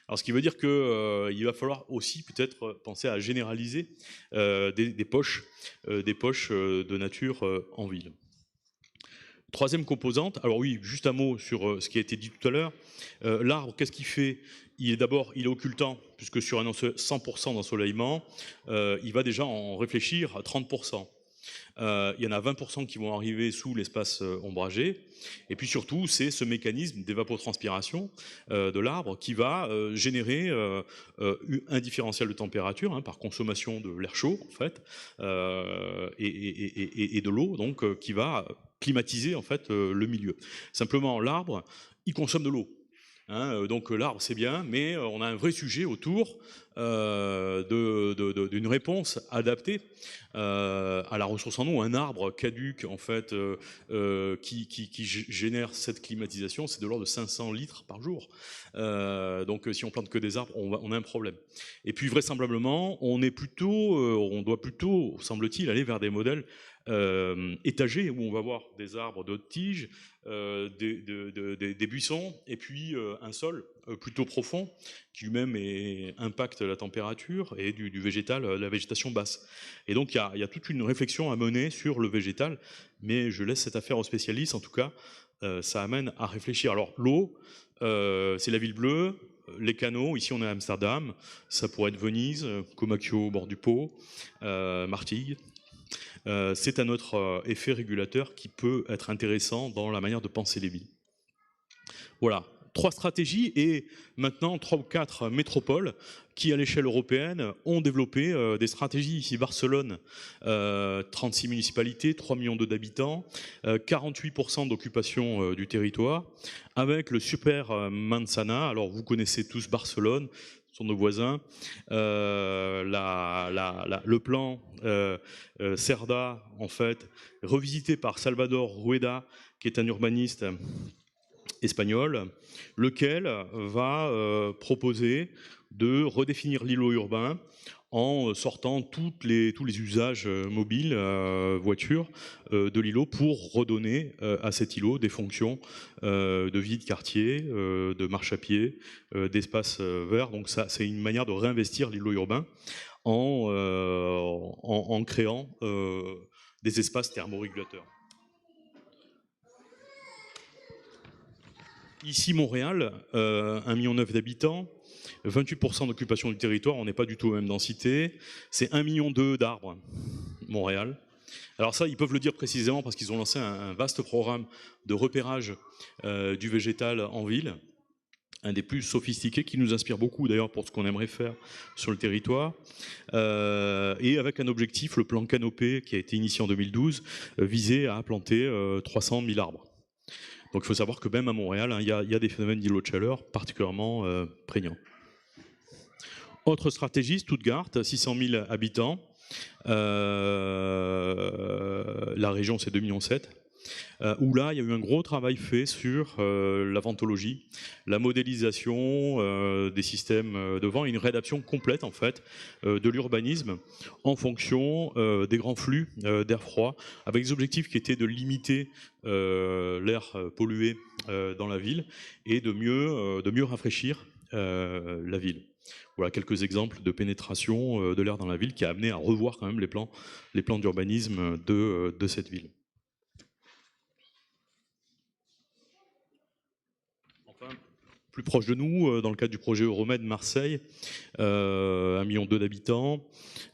Alors, ce qui veut dire qu'il va falloir aussi peut-être penser à généraliser des poches de nature en ville. Troisième composante, alors oui, juste un mot sur ce qui a été dit tout à l'heure. L'arbre, qu'est-ce qu'il fait? Il est occultant, puisque sur un 100% d'ensoleillement, il va déjà en réfléchir à 30%. Il y en a 20% qui vont arriver sous l'espace ombragé. Et puis surtout, c'est ce mécanisme d'évapotranspiration de l'arbre qui va générer un différentiel de température hein, par consommation de l'air chaud, en fait, et de l'eau, donc qui va climatiser en fait le milieu. Simplement, l'arbre, il consomme de l'eau. Hein, donc l'arbre c'est bien, mais on a un vrai sujet autour d'une réponse adaptée à la ressource en eau. Un arbre caduc en fait qui génère cette climatisation, c'est de l'ordre de 500 litres par jour. Donc si on plante que des arbres, on a un problème. Et puis vraisemblablement, on doit plutôt, semble-t-il, aller vers des modèles étagés où on va voir des arbres de tiges, des buissons et puis un sol plutôt profond qui lui-même impacte la température et du végétal, la végétation basse. Et donc il y a toute une réflexion à mener sur le végétal, mais je laisse cette affaire aux spécialistes. En tout cas, ça amène à réfléchir. Alors l'eau, c'est la ville bleue. Les canaux, ici on est à Amsterdam, ça pourrait être Venise, Comacchio au bord du Pô, Martigues. C'est un autre effet régulateur qui peut être intéressant dans la manière de penser les villes. Voilà, 3 stratégies et maintenant 3 ou 4 métropoles qui, à l'échelle européenne, ont développé des stratégies. Ici, Barcelone, 36 municipalités, 3 millions d'habitants, 48% d'occupation du territoire, avec le super Manzana. Alors, vous connaissez tous Barcelone, ce sont nos voisins. Le plan Cerda, en fait, revisité par Salvador Rueda, qui est un urbaniste espagnol, lequel va proposer de redéfinir l'îlot urbain en sortant tous les usages mobiles, voitures, de l'îlot pour redonner à cet îlot des fonctions de vie de quartier, de marche à pied, d'espace vert. Donc ça, c'est une manière de réinvestir l'îlot urbain en créant des espaces thermorégulateurs. Ici, Montréal, 1,9 million d'habitants, 28% d'occupation du territoire, on n'est pas du tout aux mêmes densités. C'est 1,2 million d'arbres, Montréal. Alors ça, ils peuvent le dire précisément parce qu'ils ont lancé un vaste programme de repérage du végétal en ville, un des plus sophistiqués, qui nous inspire beaucoup d'ailleurs pour ce qu'on aimerait faire sur le territoire. Et avec un objectif, le plan Canopée, qui a été initié en 2012, visait à planter 300 000 arbres. Donc il faut savoir que même à Montréal, il y a des phénomènes d'îlots de chaleur particulièrement prégnants. Autre stratégie, Stuttgart, 600 000 habitants. La région, c'est 2,7 millions. Où là, il y a eu un gros travail fait sur la ventologie, la modélisation des systèmes de vent et une réadaptation complète en fait de l'urbanisme en fonction des grands flux d'air froid, avec des objectifs qui étaient de limiter l'air pollué dans la ville et de mieux rafraîchir la ville. Voilà quelques exemples de pénétration de l'air dans la ville qui a amené à revoir quand même les plans d'urbanisme de cette ville. Plus proche de nous, dans le cadre du projet Euromed Marseille, 1,2 million d'habitants,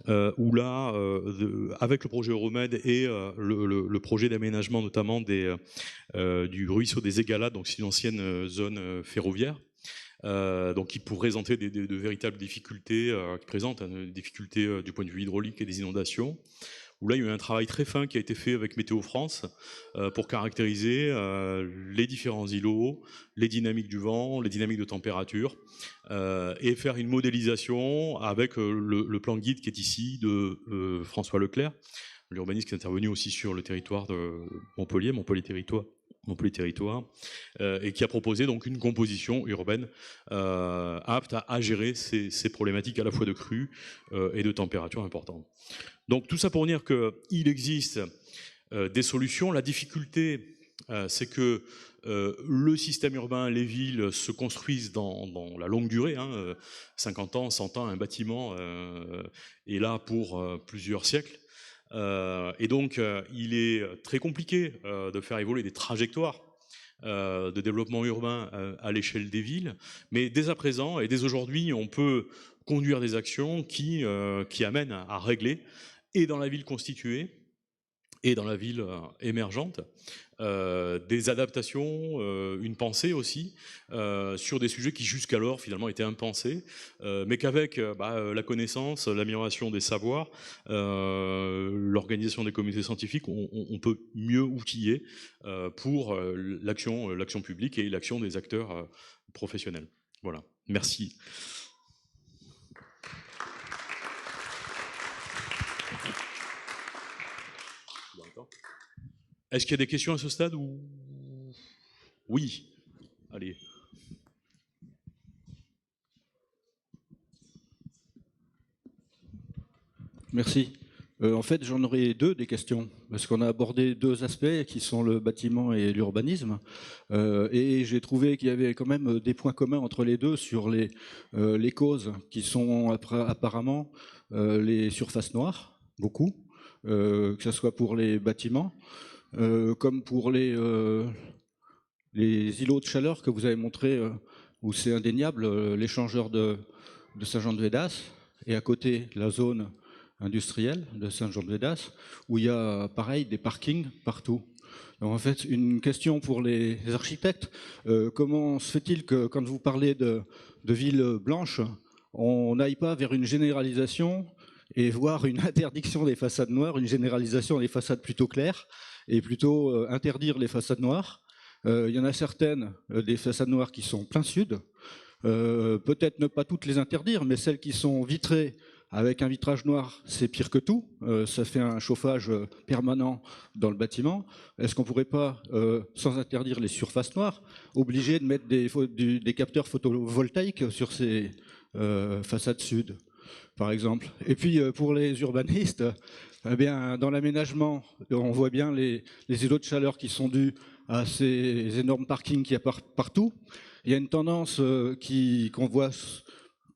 où là, avec le projet Euromed et le projet d'aménagement notamment du ruisseau des Égalades, donc c'est une ancienne zone ferroviaire, donc qui présenter de véritables difficultés, qui présentent des difficultés du point de vue hydraulique et des inondations, où là il y a eu un travail très fin qui a été fait avec Météo France pour caractériser les différents îlots, les dynamiques du vent, les dynamiques de température, et faire une modélisation avec le plan guide qui est ici de François Leclerc, l'urbaniste qui est intervenu aussi sur le territoire de Montpellier Territoire, et qui a proposé donc une composition urbaine apte à gérer ces problématiques à la fois de crue et de température importante. Donc tout ça pour dire qu'il existe des solutions. La difficulté, c'est que le système urbain, les villes se construisent dans la longue durée, 50 ans, 100 ans, un bâtiment est là pour plusieurs siècles. Et donc, il est très compliqué de faire évoluer des trajectoires de développement urbain à l'échelle des villes. Mais dès à présent et dès aujourd'hui, on peut conduire des actions qui amènent à régler, et dans la ville constituée, et dans la ville émergente, des adaptations, une pensée aussi, sur des sujets qui jusqu'alors finalement étaient impensés, mais qu'avec la connaissance, l'amélioration des savoirs, l'organisation des communautés scientifiques, on peut mieux outiller pour l'action publique et l'action des acteurs professionnels. Voilà, merci. Est-ce qu'il y a des questions à ce stade ou... Oui. Allez. Merci. En fait, j'en aurais des questions, parce qu'on a abordé deux aspects qui sont le bâtiment et l'urbanisme, et j'ai trouvé qu'il y avait quand même des points communs entre les deux sur les causes qui sont apparemment les surfaces noires, beaucoup, que ce soit pour les bâtiments, comme pour les îlots de chaleur que vous avez montré, où c'est indéniable, l'échangeur de Saint-Jean-de-Védas, et à côté la zone industrielle de Saint-Jean-de-Védas, où il y a pareil des parkings partout. Donc, en fait, une question pour les architectes. Comment se fait-il que quand vous parlez de villes blanches, on n'aille pas vers une généralisation et voir une interdiction des façades noires, une généralisation des façades plutôt claires, et plutôt interdire les façades noires? Il y en a certaines, des façades noires qui sont plein sud. Peut-être ne pas toutes les interdire, mais celles qui sont vitrées avec un vitrage noir, c'est pire que tout. Ça fait un chauffage permanent dans le bâtiment. Est-ce qu'on ne pourrait pas, sans interdire les surfaces noires, obliger de mettre des capteurs photovoltaïques sur ces façades sud, par exemple? Et puis pour les urbanistes, eh bien, dans l'aménagement, on voit bien les îlots de chaleur qui sont dus à ces énormes parkings qu'il y a partout. Il y a une tendance qu'on voit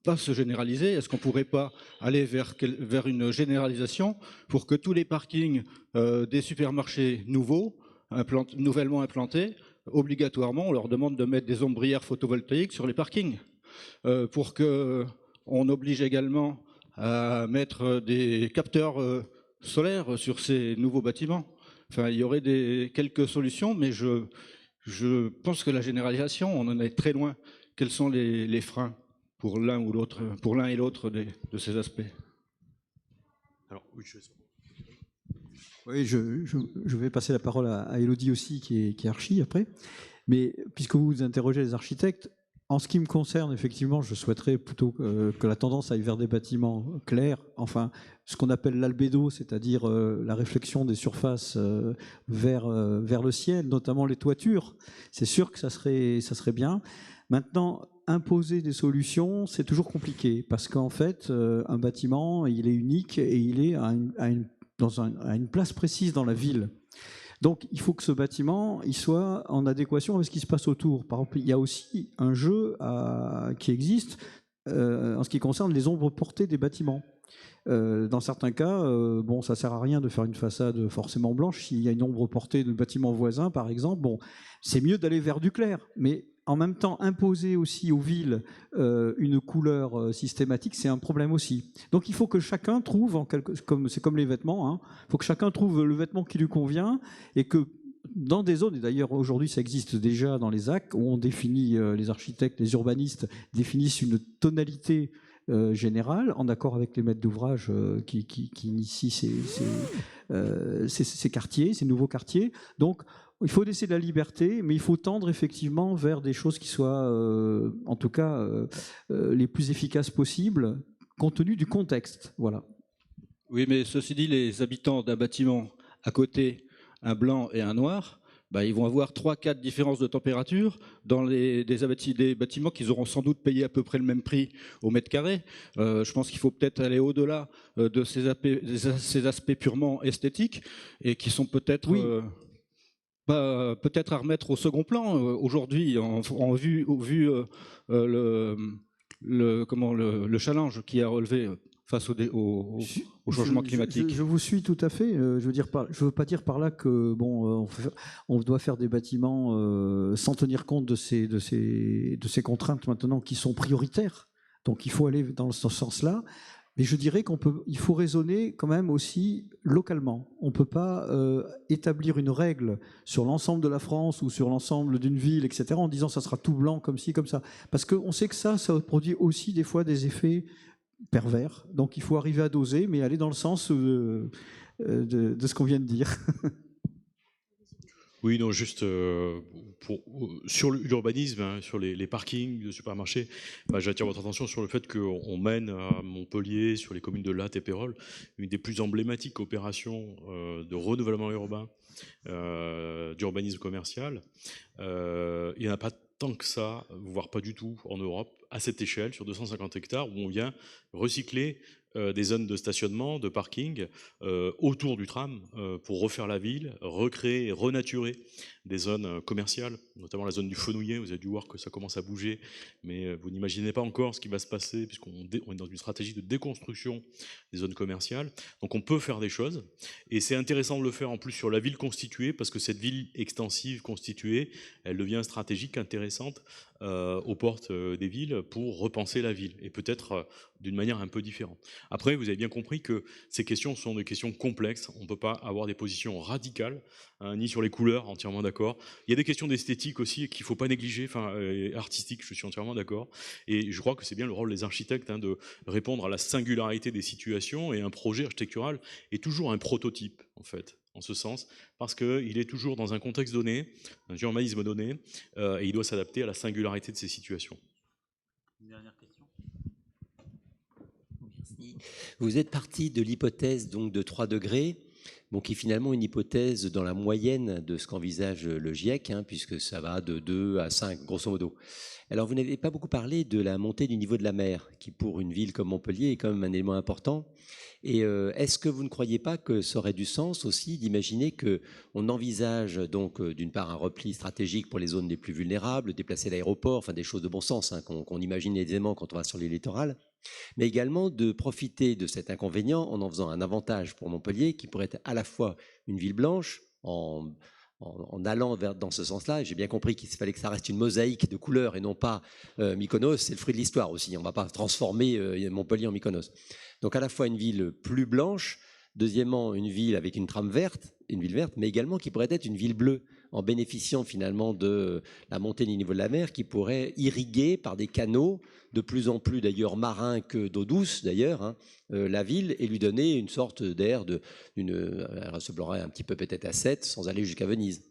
pas se généraliser. Est-ce qu'on ne pourrait pas aller vers une généralisation pour que tous les parkings des supermarchés nouvellement implantés, obligatoirement, on leur demande de mettre des ombrières photovoltaïques sur les parkings, pour qu'on oblige également à mettre des capteurs solaires sur ces nouveaux bâtiments? Enfin, il y aurait quelques solutions, mais je pense que la généralisation, on en est très loin. Quels sont les freins pour l'un ou l'autre, pour l'un et l'autre de ces aspects? Alors, Oui, je vais passer la parole à Élodie aussi, qui est archi après. Mais puisque vous interrogez les architectes, en ce qui me concerne, effectivement, je souhaiterais plutôt que la tendance aille vers des bâtiments clairs, enfin, ce qu'on appelle l'albédo, c'est-à-dire la réflexion des surfaces vers le ciel, notamment les toitures. C'est sûr que ça serait bien. Maintenant, imposer des solutions, c'est toujours compliqué, parce qu'en fait, un bâtiment, il est unique et il est à une place précise dans la ville. Donc, il faut que ce bâtiment il soit en adéquation avec ce qui se passe autour. Par exemple, il y a aussi un jeu qui existe en ce qui concerne les ombres portées des bâtiments. Dans certains cas, bon, ça ne sert à rien de faire une façade forcément blanche. S'il y a une ombre portée de bâtiment voisin, par exemple, bon, c'est mieux d'aller vers du clair. Mais en même temps, imposer aussi aux villes une couleur systématique, c'est un problème aussi. Donc il faut que chacun trouve, c'est comme les vêtements, hein, il faut que chacun trouve le vêtement qui lui convient, et que dans des zones, et d'ailleurs aujourd'hui ça existe déjà dans les AC, où on définit, les architectes, les urbanistes définissent une tonalité générale, en accord avec les maîtres d'ouvrage qui initient ces quartiers, ces nouveaux quartiers. Donc il faut laisser de la liberté, mais il faut tendre effectivement vers des choses qui soient, en tout cas, les plus efficaces possibles, compte tenu du contexte. Voilà. Oui, mais ceci dit, les habitants d'un bâtiment à côté, un blanc et un noir, bah, ils vont avoir 3-4 différences de température dans des bâtiments qu'ils auront sans doute payé à peu près le même prix au mètre carré. Je pense qu'il faut peut-être aller au-delà de ces aspects purement esthétiques, et qui sont peut-être... Oui. Peut-être à remettre au second plan aujourd'hui, au vu le challenge qui a relevé face au changement climatique. Je vous suis tout à fait. Je veux pas dire par là que bon, on doit faire des bâtiments sans tenir compte de ces contraintes maintenant qui sont prioritaires. Donc il faut aller dans ce sens-là. Mais je dirais qu'il faut raisonner quand même aussi localement. On ne peut pas établir une règle sur l'ensemble de la France ou sur l'ensemble d'une ville, etc., en disant ça sera tout blanc comme ci, comme ça. Parce qu'on sait que ça produit aussi des fois des effets pervers. Donc il faut arriver à doser, mais aller dans le sens de ce qu'on vient de dire. Oui, non, juste sur l'urbanisme, hein, sur les parkings de supermarchés, bah, j'attire votre attention sur le fait qu'on mène à Montpellier, sur les communes de Latte et Pérols, une des plus emblématiques opérations de renouvellement urbain, d'urbanisme commercial. Il n'y en a pas tant que ça, voire pas du tout en Europe, à cette échelle, sur 250 hectares, où on vient recycler des zones de stationnement, de parking autour du tram pour refaire la ville, recréer, renaturer des zones commerciales, notamment la zone du Fenouillet. Vous avez dû voir que ça commence à bouger, mais vous n'imaginez pas encore ce qui va se passer puisqu'on est dans une stratégie de déconstruction des zones commerciales. Donc on peut faire des choses, et c'est intéressant de le faire en plus sur la ville constituée, parce que cette ville extensive constituée, elle devient stratégique, intéressante aux portes des villes pour repenser la ville, et peut-être d'une manière un peu différente. Après, vous avez bien compris que ces questions sont des questions complexes. On ne peut pas avoir des positions radicales, hein, ni sur les couleurs, entièrement d'accord. Il y a des questions d'esthétique aussi qu'il ne faut pas négliger, artistique, je suis entièrement d'accord. Et je crois que c'est bien le rôle des architectes, hein, de répondre à la singularité des situations, et un projet architectural est toujours un prototype, en fait, en ce sens, parce qu'il est toujours dans un contexte donné, un urbanisme donné, et il doit s'adapter à la singularité de ces situations. Une dernière question. Merci. Vous êtes parti de l'hypothèse donc de 3 degrés, bon, qui est finalement une hypothèse dans la moyenne de ce qu'envisage le GIEC, hein, puisque ça va de 2 à 5, grosso modo. Alors, vous n'avez pas beaucoup parlé de la montée du niveau de la mer, qui pour une ville comme Montpellier est quand même un élément important. Et est-ce que vous ne croyez pas que ça aurait du sens aussi d'imaginer qu'on envisage donc d'une part un repli stratégique pour les zones les plus vulnérables, déplacer l'aéroport, enfin des choses de bon sens, hein, qu'on imagine aisément quand on va sur les littorales, mais également de profiter de cet inconvénient en faisant un avantage pour Montpellier qui pourrait être à la fois une ville blanche en allant dans ce sens-là. Et j'ai bien compris qu'il fallait que ça reste une mosaïque de couleurs et non pas Mykonos. C'est le fruit de l'histoire aussi. On ne va pas transformer Montpellier en Mykonos. Donc à la fois une ville plus blanche, deuxièmement une ville avec une trame verte, une ville verte, mais également qui pourrait être une ville bleue, en bénéficiant finalement de la montée du niveau de la mer, qui pourrait irriguer par des canaux, de plus en plus d'ailleurs marins que d'eau douce d'ailleurs, hein, la ville, et lui donner une sorte d'air, elle ressemblerait un petit peu peut-être à Sète, sans aller jusqu'à Venise.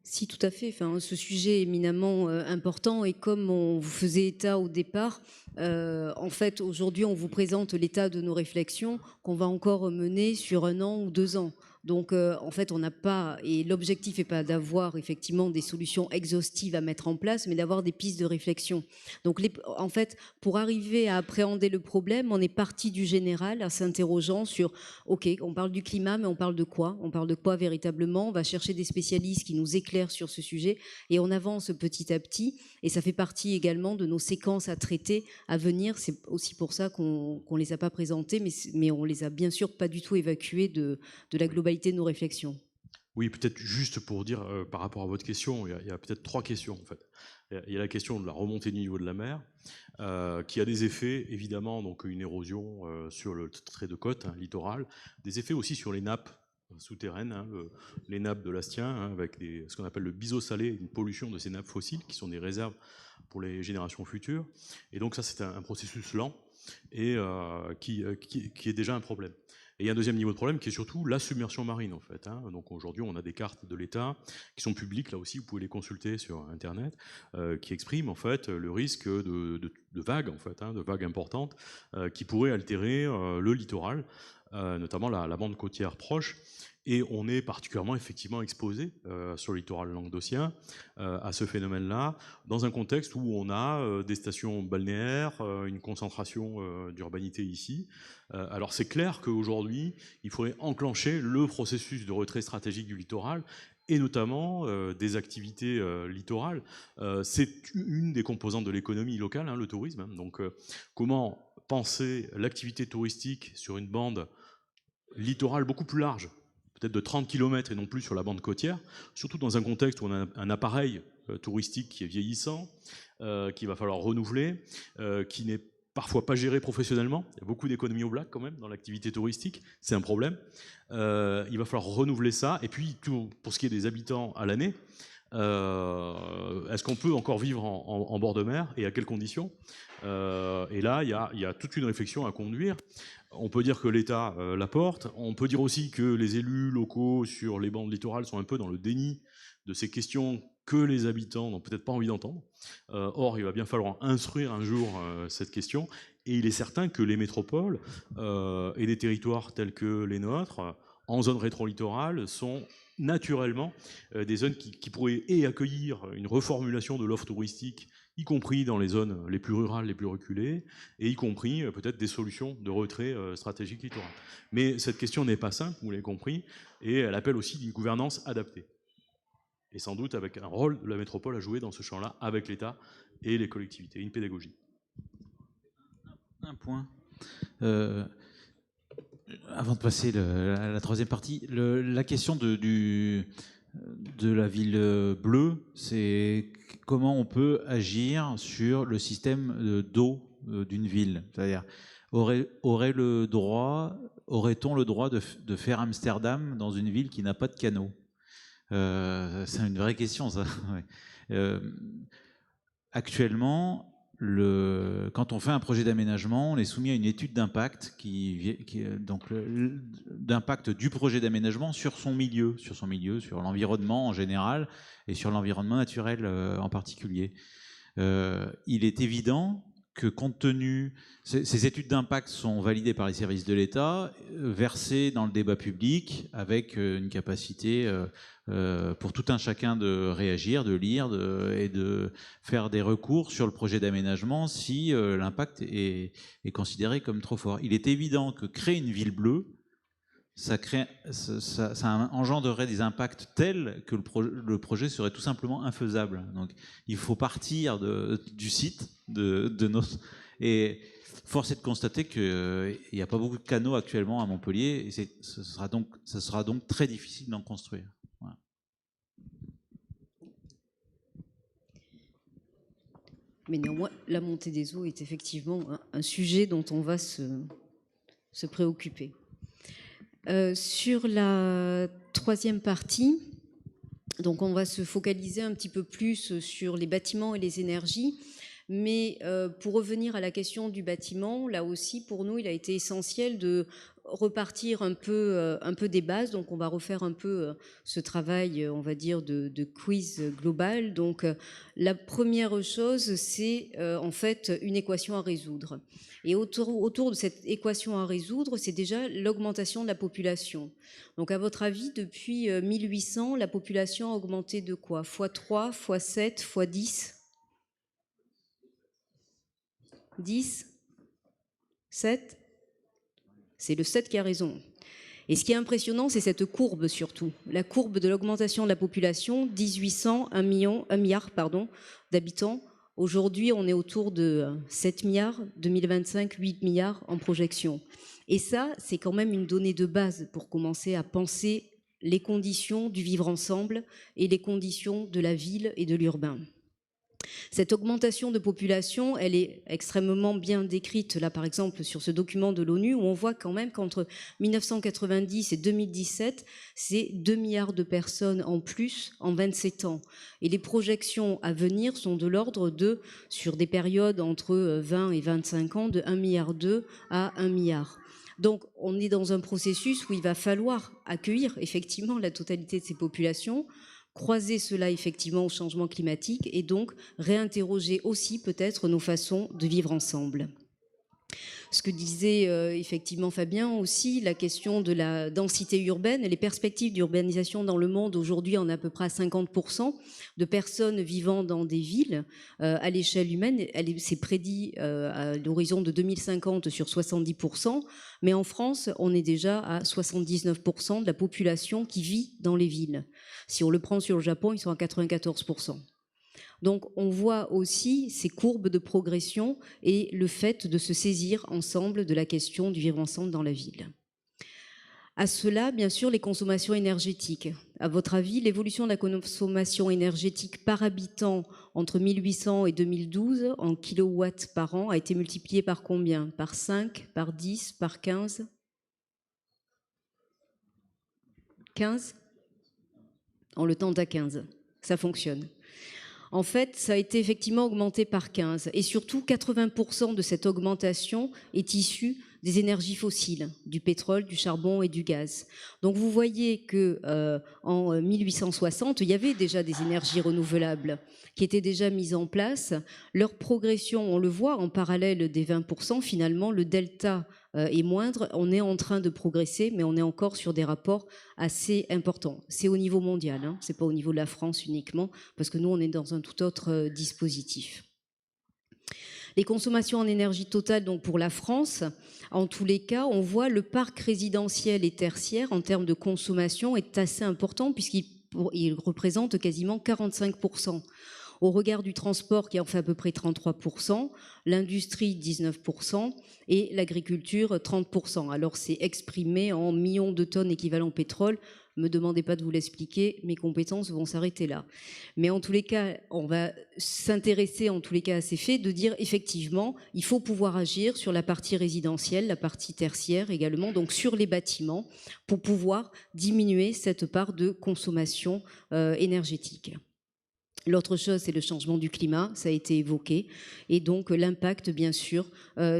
Si, tout à fait. Enfin, ce sujet est éminemment important, et comme on vous faisait état au départ, en fait, aujourd'hui, on vous présente l'état de nos réflexions qu'on va encore mener sur 1 an ou 2 ans. Donc, en fait, on n'a pas, et l'objectif n'est pas d'avoir effectivement des solutions exhaustives à mettre en place, mais d'avoir des pistes de réflexion. Donc, en fait, pour arriver à appréhender le problème, on est parti du général en s'interrogeant sur, OK, on parle du climat, mais on parle de quoi? On parle de quoi véritablement? On va chercher des spécialistes qui nous éclairent sur ce sujet, et on avance petit à petit, et ça fait partie également de nos séquences à traiter à venir. C'est aussi pour ça qu'on ne les a pas présentées, mais on les a bien sûr pas du tout évacuées de la globalité de nos réflexions. Oui, peut-être juste pour dire par rapport à votre question, il y a peut-être 3 questions en fait. Il y a la question de la remontée du niveau de la mer, qui a des effets évidemment, donc une érosion sur le trait de côte, hein, littoral, des effets aussi sur les nappes souterraines, hein, les nappes de l'Astien, hein, avec ce qu'on appelle le biseau-salé, une pollution de ces nappes fossiles qui sont des réserves pour les générations futures. Et donc ça, c'est un processus lent et qui est déjà un problème. Et il y a un deuxième niveau de problème qui est surtout la submersion marine en fait, hein. Donc aujourd'hui, on a des cartes de l'État qui sont publiques, là aussi, vous pouvez les consulter sur Internet, qui expriment en fait le risque de vagues en fait, hein, de vagues importantes qui pourraient altérer le littoral, notamment la bande côtière proche. Et on est particulièrement effectivement exposé sur le littoral languedocien à ce phénomène-là, dans un contexte où on a des stations balnéaires, une concentration d'urbanité ici. Alors c'est clair qu'aujourd'hui, il faudrait enclencher le processus de retrait stratégique du littoral, et notamment des activités littorales. C'est une des composantes de l'économie locale, hein, le tourisme. Hein. Donc comment penser l'activité touristique sur une bande littorale beaucoup plus large, peut-être de 30 km et non plus sur la bande côtière, surtout dans un contexte où on a un appareil touristique qui est vieillissant, qu'il va falloir renouveler, qui n'est parfois pas géré professionnellement. Il y a beaucoup d'économies au black quand même dans l'activité touristique, c'est un problème. Il va falloir renouveler ça. Et puis, pour ce qui est des habitants à l'année, est-ce qu'on peut encore vivre en bord de mer et à quelles conditions? Et là, il y a toute une réflexion à conduire. On peut dire que l'État la porte. On peut dire aussi que les élus locaux sur les bandes littorales sont un peu dans le déni de ces questions que les habitants n'ont peut-être pas envie d'entendre. Or, il va bien falloir instruire un jour cette question. Et il est certain que les métropoles et des territoires tels que les nôtres, en zone rétro-littorale, sont naturellement des zones qui pourraient accueillir une reformulation de l'offre touristique, y compris dans les zones les plus rurales, les plus reculées, et y compris peut-être des solutions de retrait stratégique littoral. Mais cette question n'est pas simple, vous l'avez compris, et elle appelle aussi une gouvernance adaptée. Et sans doute avec un rôle de la métropole à jouer dans ce champ-là, avec l'État et les collectivités, une pédagogie. Un point. Avant de passer à la troisième partie, la question de la ville bleue, c'est comment on peut agir sur le système d'eau d'une ville. C'est-à-dire, aurait-on le droit de faire Amsterdam dans une ville qui n'a pas de canaux? C'est une vraie question, ça. Ouais. Actuellement, quand on fait un projet d'aménagement, on est soumis à une étude d'impact d'impact du projet d'aménagement sur son milieu, sur l'environnement en général et sur l'environnement naturel en particulier. Il est évident que compte tenu, ces études d'impact sont validées par les services de l'État, versées dans le débat public avec une capacité pour tout un chacun de réagir, de lire et de faire des recours sur le projet d'aménagement si l'impact est considéré comme trop fort. Il est évident que créer une ville bleue, ça engendrerait des impacts tels que le projet serait tout simplement infaisable. Donc il faut partir du site de notre... Et force est de constater qu'il n'y a pas beaucoup de canaux actuellement à Montpellier, et ce sera donc très difficile d'en construire. Voilà. Mais néanmoins, la montée des eaux est effectivement un sujet dont on va se préoccuper. Sur la troisième partie, donc on va se focaliser un petit peu plus sur les bâtiments et les énergies. Mais pour revenir à la question du bâtiment, là aussi, pour nous, il a été essentiel de repartir un peu des bases. Donc, on va refaire un peu ce travail, on va dire, de quiz global. Donc, la première chose, c'est en fait une équation à résoudre. Et autour de cette équation à résoudre, c'est déjà l'augmentation de la population. Donc, à votre avis, depuis 1800, la population a augmenté de quoi? x3, x7, x10 10, 7, c'est le 7 qui a raison. Et ce qui est impressionnant, c'est cette courbe surtout, la courbe de l'augmentation de la population, 1800, 1 milliard d'habitants. Aujourd'hui, on est autour de 7 milliards, 2025, 8 milliards en projection. Et ça, c'est quand même une donnée de base pour commencer à penser les conditions du vivre ensemble et les conditions de la ville et de l'urbain. Cette augmentation de population, elle est extrêmement bien décrite, là par exemple sur ce document de l'ONU, où on voit quand même qu'entre 1990 et 2017, c'est 2 milliards de personnes en plus en 27 ans. Et les projections à venir sont de l'ordre de, sur des périodes entre 20 et 25 ans, de 1,2 milliard à 1 milliard. Donc on est dans un processus où il va falloir accueillir effectivement la totalité de ces populations, croiser cela effectivement au changement climatique et donc réinterroger aussi peut-être nos façons de vivre ensemble. Ce que disait effectivement Fabien aussi, la question de la densité urbaine et les perspectives d'urbanisation dans le monde. Aujourd'hui, on a à peu près 50% de personnes vivant dans des villes à l'échelle humaine. C'est prédit à l'horizon de 2050 sur 70%, mais en France, on est déjà à 79% de la population qui vit dans les villes. Si on le prend sur le Japon, ils sont à 94%. Donc on voit aussi ces courbes de progression et le fait de se saisir ensemble de la question du vivre ensemble dans la ville. À cela, bien sûr, les consommations énergétiques. À votre avis, l'évolution de la consommation énergétique par habitant entre 1800 et 2012 en kilowatts par an a été multipliée par combien? Par 5, par 10, par 15? 15? On le tente à 15. Ça fonctionne. En fait, ça a été effectivement augmenté par 15. Et surtout, 80% de cette augmentation est issue des énergies fossiles, du pétrole, du charbon et du gaz. Donc vous voyez qu'en 1860, il y avait déjà des énergies renouvelables qui étaient déjà mises en place. Leur progression, on le voit, en parallèle des 20%, finalement, le delta est moindre. On est en train de progresser, mais on est encore sur des rapports assez importants. C'est au niveau mondial, hein, c'est pas au niveau de la France uniquement, parce que nous, on est dans un tout autre dispositif. Les consommations en énergie totale, donc pour la France, en tous les cas, on voit le parc résidentiel et tertiaire en termes de consommation est assez important puisqu'il représente quasiment 45%. Au regard du transport qui en fait à peu près 33%, l'industrie 19% et l'agriculture 30%. Alors c'est exprimé en millions de tonnes équivalent pétrole. Ne me demandez pas de vous l'expliquer, mes compétences vont s'arrêter là. Mais en tous les cas, on va s'intéresser en tous les cas à ces faits, de dire effectivement, il faut pouvoir agir sur la partie résidentielle, la partie tertiaire également, donc sur les bâtiments, pour pouvoir diminuer cette part de consommation énergétique. L'autre chose, c'est le changement du climat, ça a été évoqué, et donc l'impact, bien sûr,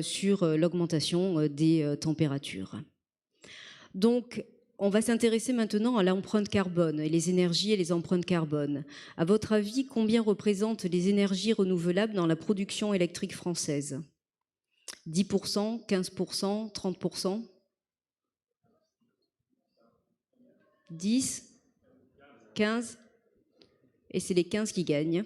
sur l'augmentation des températures. Donc, on va s'intéresser maintenant à l'empreinte carbone, et les énergies et les empreintes carbone. À votre avis, combien représentent les énergies renouvelables dans la production électrique française? 10%, 15%, 30%? 10? 15? Et c'est les 15 qui gagnent.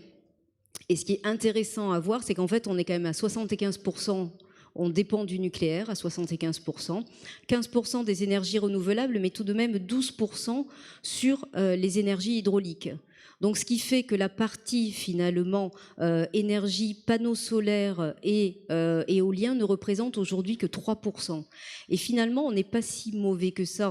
Et ce qui est intéressant à voir, c'est qu'en fait, on est quand même à 75%, on dépend du nucléaire à 75%, 15% des énergies renouvelables, mais tout de même 12% sur les énergies hydrauliques. Donc, ce qui fait que la partie, finalement, énergie, panneaux solaires et éoliens ne représente aujourd'hui que 3%. Et finalement, on n'est pas si mauvais que ça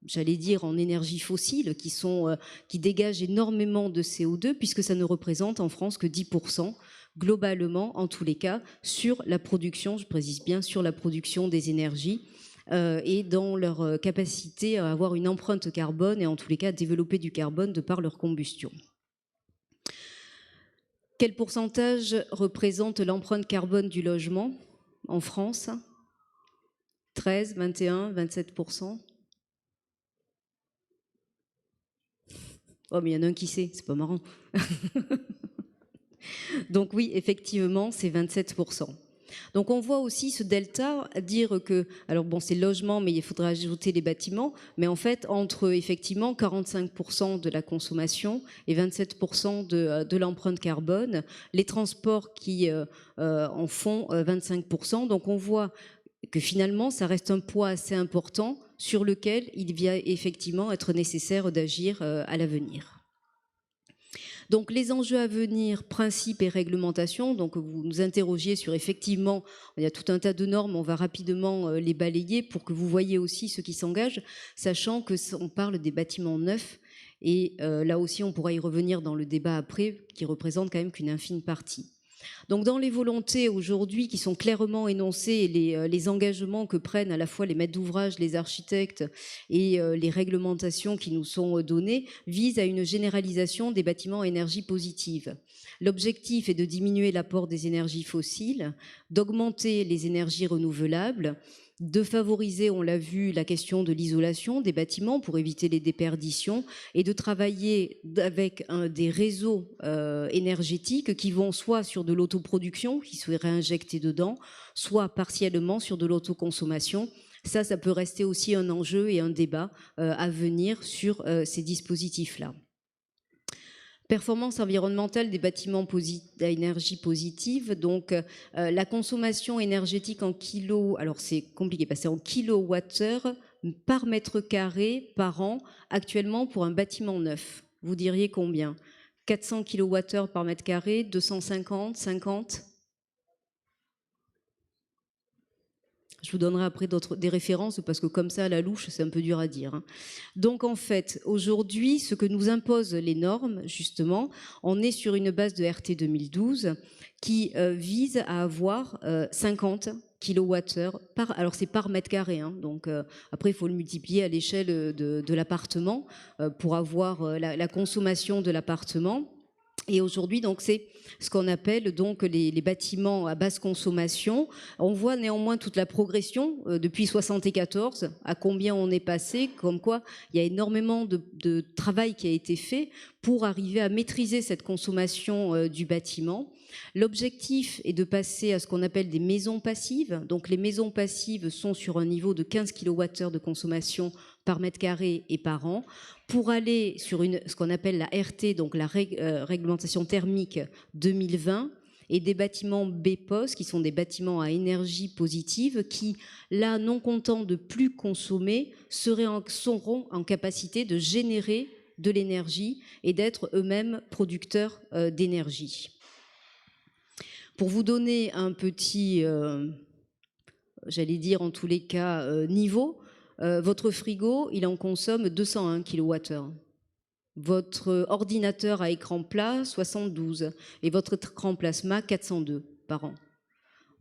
j'allais dire en énergie fossile, qui dégagent énormément de CO2, puisque ça ne représente en France que 10%, globalement, en tous les cas, sur la production, je précise bien, sur la production des énergies, et dans leur capacité à avoir une empreinte carbone, et en tous les cas, à développer du carbone de par leur combustion. Quel pourcentage représente l'empreinte carbone du logement en France? 13, 21, 27%? Oh, mais il y en a un qui sait, c'est pas marrant. Donc oui, effectivement, c'est 27%. Donc on voit aussi ce delta dire que, alors bon, c'est le logement, mais il faudra ajouter les bâtiments, mais en fait, entre effectivement 45% de la consommation et 27% de l'empreinte carbone, les transports qui en font 25%. Donc on voit que finalement, ça reste un poids assez important sur lequel il va effectivement être nécessaire d'agir à l'avenir. Donc les enjeux à venir, principes et réglementations, donc vous nous interrogiez sur effectivement, il y a tout un tas de normes, on va rapidement les balayer pour que vous voyez aussi ce qui s'engage, sachant qu'on parle des bâtiments neufs, et là aussi on pourra y revenir dans le débat après, qui représente quand même qu'une infime partie. Donc dans les volontés aujourd'hui qui sont clairement énoncées, et les engagements que prennent à la fois les maîtres d'ouvrage, les architectes et les réglementations qui nous sont données, visent à une généralisation des bâtiments à énergie positive. L'objectif est de diminuer l'apport des énergies fossiles, d'augmenter les énergies renouvelables, de favoriser, on l'a vu, la question de l'isolation des bâtiments pour éviter les déperditions, et de travailler avec des réseaux énergétiques qui vont soit sur de l'autoproduction, qui seraient injectés dedans, soit partiellement sur de l'autoconsommation. Ça peut rester aussi un enjeu et un débat à venir sur ces dispositifs-là. Performance environnementale des bâtiments à énergie positive, donc la consommation énergétique en kilos, alors c'est compliqué, parce que c'est en kilowattheure par mètre carré par an, actuellement pour un bâtiment neuf. Vous diriez combien? 400 kWh par mètre carré, 250, 50? Je vous donnerai après des références, parce que comme ça, à la louche, c'est un peu dur à dire. Donc en fait, aujourd'hui, ce que nous imposent les normes, justement, on est sur une base de RT 2012 qui vise à avoir 50 kWh alors c'est par mètre carré, hein, donc après il faut le multiplier à l'échelle de l'appartement pour avoir la consommation de l'appartement. Et aujourd'hui, donc, c'est ce qu'on appelle donc les bâtiments à basse consommation. On voit néanmoins toute la progression depuis 1974, à combien on est passé, comme quoi il y a énormément de travail qui a été fait pour arriver à maîtriser cette consommation du bâtiment. L'objectif est de passer à ce qu'on appelle des maisons passives. Donc les maisons passives sont sur un niveau de 15 kWh de consommation par mètre carré et par an, pour aller sur ce qu'on appelle la RT, donc la réglementation thermique 2020, et des bâtiments BPOS, qui sont des bâtiments à énergie positive, qui, là, non contents de plus consommer, seront en capacité de générer de l'énergie et d'être eux-mêmes producteurs d'énergie. Pour vous donner un petit, j'allais dire en tous les cas, niveau, votre frigo, il en consomme 201 kWh. Votre ordinateur à écran plat, 72. Et votre écran plasma, 402 par an.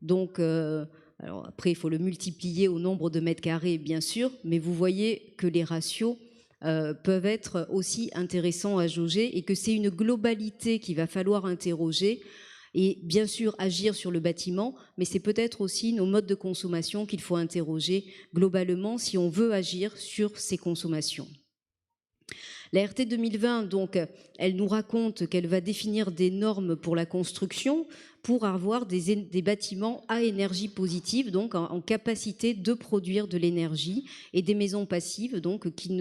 Donc, alors après, il faut le multiplier au nombre de mètres carrés, bien sûr, mais vous voyez que les ratios peuvent être aussi intéressants à jauger et que c'est une globalité qu'il va falloir interroger et bien sûr agir sur le bâtiment, mais c'est peut-être aussi nos modes de consommation qu'il faut interroger globalement si on veut agir sur ces consommations. La RT 2020, donc, elle nous raconte qu'elle va définir des normes pour la construction pour avoir des bâtiments à énergie positive, donc en capacité de produire de l'énergie, et des maisons passives, donc, qui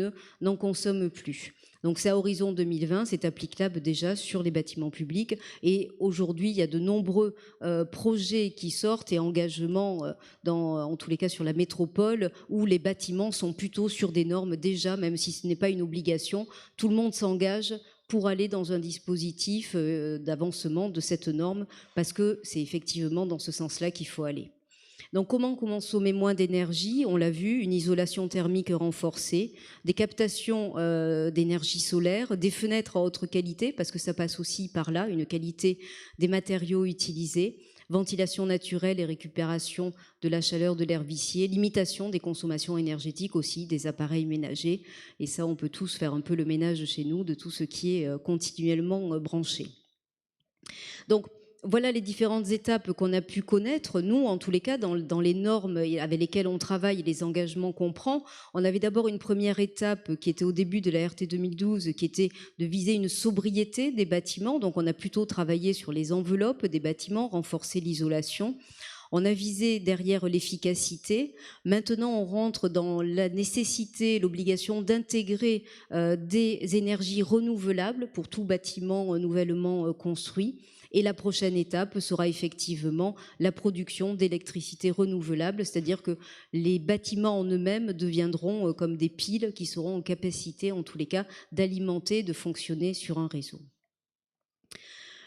n'en consomment plus. Donc c'est à horizon 2020, c'est applicable déjà sur les bâtiments publics. Et aujourd'hui, il y a de nombreux projets qui sortent et engagements, en tous les cas sur la métropole, où les bâtiments sont plutôt sur des normes déjà, même si ce n'est pas une obligation. Tout le monde s'engage pour aller dans un dispositif d'avancement de cette norme, parce que c'est effectivement dans ce sens-là qu'il faut aller. Donc comment consommer moins d'énergie? On l'a vu, une isolation thermique renforcée, des captations d'énergie solaire, des fenêtres à haute qualité, parce que ça passe aussi par là, une qualité des matériaux utilisés, ventilation naturelle et récupération de la chaleur de l'air vicié, limitation des consommations énergétiques aussi, des appareils ménagers. Et ça, on peut tous faire un peu le ménage chez nous de tout ce qui est continuellement branché. Donc, voilà les différentes étapes qu'on a pu connaître. Nous, en tous les cas, dans les normes avec lesquelles on travaille et les engagements qu'on prend, on avait d'abord une première étape qui était au début de la RT 2012, qui était de viser une sobriété des bâtiments. Donc, on a plutôt travaillé sur les enveloppes des bâtiments, renforcer l'isolation. On a visé derrière l'efficacité. Maintenant, on rentre dans la nécessité, l'obligation d'intégrer des énergies renouvelables pour tout bâtiment nouvellement construit. Et la prochaine étape sera effectivement la production d'électricité renouvelable, c'est-à-dire que les bâtiments en eux-mêmes deviendront comme des piles qui seront en capacité, en tous les cas, d'alimenter, de fonctionner sur un réseau.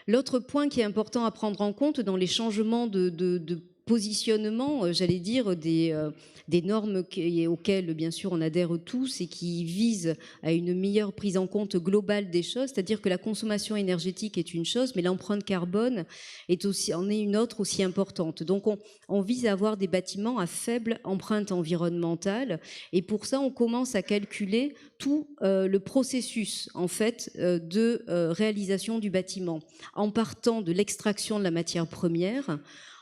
L'autre point qui est important à prendre en compte dans les changements de positionnement, j'allais dire, des normes auxquelles, bien sûr, on adhère tous et qui visent à une meilleure prise en compte globale des choses, c'est-à-dire que la consommation énergétique est une chose, mais l'empreinte carbone en est une autre aussi importante. Donc, on vise à avoir des bâtiments à faible empreinte environnementale, et pour ça, on commence à calculer tout le processus, en fait, de réalisation du bâtiment, en partant de l'extraction de la matière première,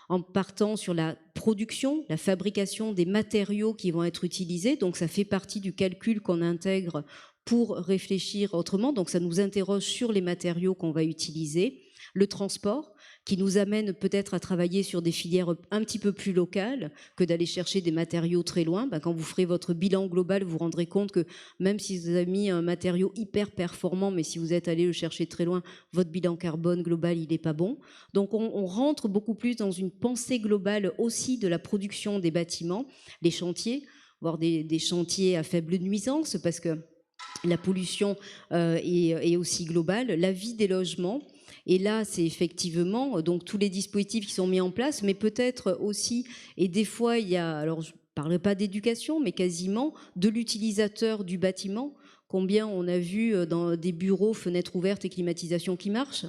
en partant sur la production, la fabrication des matériaux qui vont être utilisés. Donc ça fait partie du calcul qu'on intègre pour réfléchir autrement. Donc ça nous interroge sur les matériaux qu'on va utiliser. Le transport, qui nous amène peut-être à travailler sur des filières un petit peu plus locales que d'aller chercher des matériaux très loin. Quand vous ferez votre bilan global, vous vous rendrez compte que même si vous avez mis un matériau hyper performant, mais si vous êtes allé le chercher très loin, votre bilan carbone global, il n'est pas bon. Donc on rentre beaucoup plus dans une pensée globale aussi de la production des bâtiments, les chantiers, voire des chantiers à faible nuisance, parce que la pollution est aussi globale, la vie des logements. Et là, c'est effectivement donc tous les dispositifs qui sont mis en place, mais peut-être aussi, et des fois, il y a, alors je ne parlerai pas d'éducation, mais quasiment de l'utilisateur du bâtiment. Combien on a vu dans des bureaux, fenêtres ouvertes et climatisation qui marchent?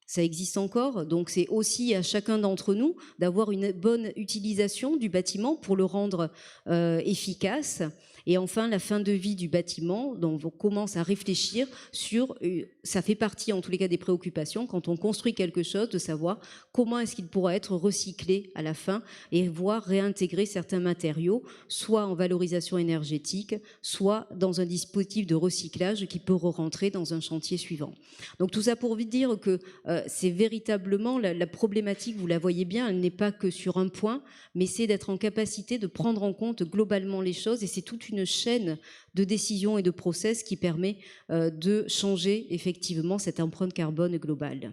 Ça existe encore, donc c'est aussi à chacun d'entre nous d'avoir une bonne utilisation du bâtiment pour le rendre efficace. Et enfin, la fin de vie du bâtiment, dont on commence à réfléchir sur, ça fait partie en tous les cas des préoccupations, quand on construit quelque chose, de savoir comment est-ce qu'il pourra être recyclé à la fin et voir réintégrer certains matériaux, soit en valorisation énergétique, soit dans un dispositif de recyclage qui peut re-rentrer dans un chantier suivant. Donc tout ça pour vous dire que c'est véritablement la problématique, vous la voyez bien, elle n'est pas que sur un point, mais c'est d'être en capacité de prendre en compte globalement les choses, et c'est toute une chaîne de décisions et de process qui permet de changer effectivement cette empreinte carbone globale.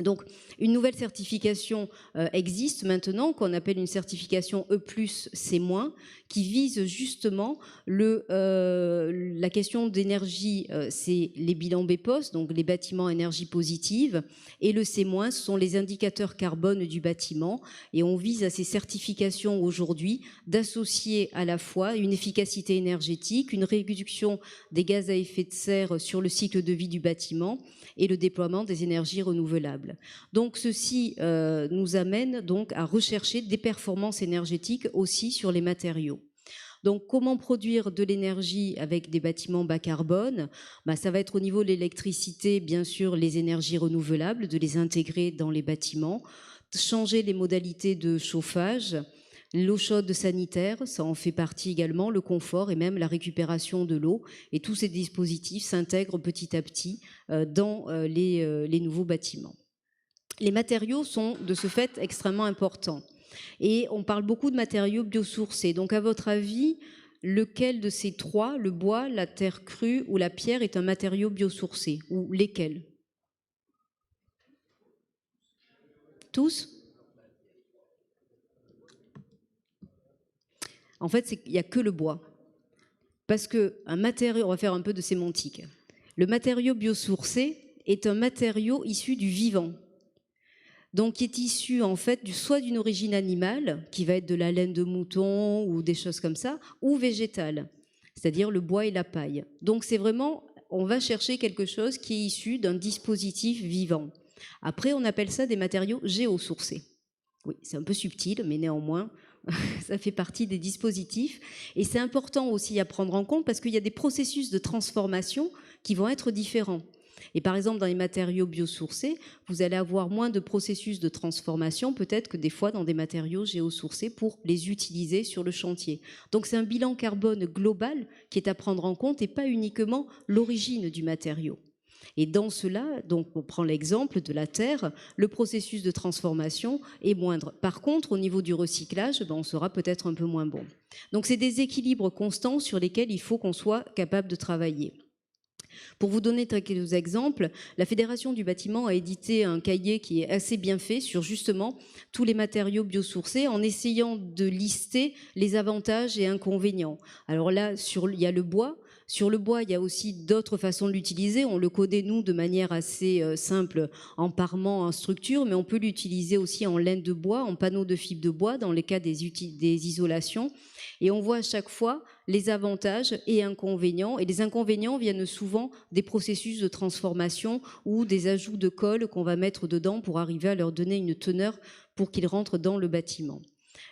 Donc, une nouvelle certification existe maintenant, qu'on appelle une certification E+, C-, qui vise justement la question d'énergie, c'est les bilans BPOS, donc les bâtiments énergie positive, et le C-, ce sont les indicateurs carbone du bâtiment, et on vise à ces certifications aujourd'hui d'associer à la fois une efficacité énergétique, une réduction des gaz à effet de serre sur le cycle de vie du bâtiment, et le déploiement des énergies renouvelables. Donc ceci nous amène donc à rechercher des performances énergétiques aussi sur les matériaux. Donc comment produire de l'énergie avec des bâtiments bas carbone? Ça va être au niveau de l'électricité, bien sûr, les énergies renouvelables, de les intégrer dans les bâtiments, changer les modalités de chauffage, l'eau chaude sanitaire, ça en fait partie également, le confort et même la récupération de l'eau. Et tous ces dispositifs s'intègrent petit à petit dans les nouveaux bâtiments. Les matériaux sont de ce fait extrêmement importants. Et on parle beaucoup de matériaux biosourcés. Donc à votre avis, lequel de ces trois, le bois, la terre crue ou la pierre, est un matériau biosourcé? Ou lesquels? Tous? En fait, il n'y a que le bois. Parce qu'un matériau, on va faire un peu de sémantique. Le matériau biosourcé est un matériau issu du vivant. Donc, qui est issu en fait soit d'une origine animale, qui va être de la laine de mouton ou des choses comme ça, ou végétale, c'est-à-dire le bois et la paille. Donc, c'est vraiment, on va chercher quelque chose qui est issu d'un dispositif vivant. Après, on appelle ça des matériaux géosourcés. Oui, c'est un peu subtil, mais néanmoins, ça fait partie des dispositifs. Et c'est important aussi à prendre en compte parce qu'il y a des processus de transformation qui vont être différents. Et par exemple, dans les matériaux biosourcés, vous allez avoir moins de processus de transformation peut-être que des fois dans des matériaux géosourcés pour les utiliser sur le chantier. Donc c'est un bilan carbone global qui est à prendre en compte et pas uniquement l'origine du matériau. Et dans cela, donc on prend l'exemple de la terre, le processus de transformation est moindre. Par contre, au niveau du recyclage, on sera peut-être un peu moins bon. Donc c'est des équilibres constants sur lesquels il faut qu'on soit capable de travailler. Pour vous donner quelques exemples, la Fédération du bâtiment a édité un cahier qui est assez bien fait sur justement tous les matériaux biosourcés en essayant de lister les avantages et inconvénients. Alors là, il y a le bois. Sur le bois, il y a aussi d'autres façons de l'utiliser. On le codait, nous, de manière assez simple, en parement, en structure, mais on peut l'utiliser aussi en laine de bois, en panneaux de fibre de bois, dans les cas des isolations. Et on voit à chaque fois les avantages et inconvénients. Et les inconvénients viennent souvent des processus de transformation ou des ajouts de colle qu'on va mettre dedans pour arriver à leur donner une teneur pour qu'ils rentrent dans le bâtiment.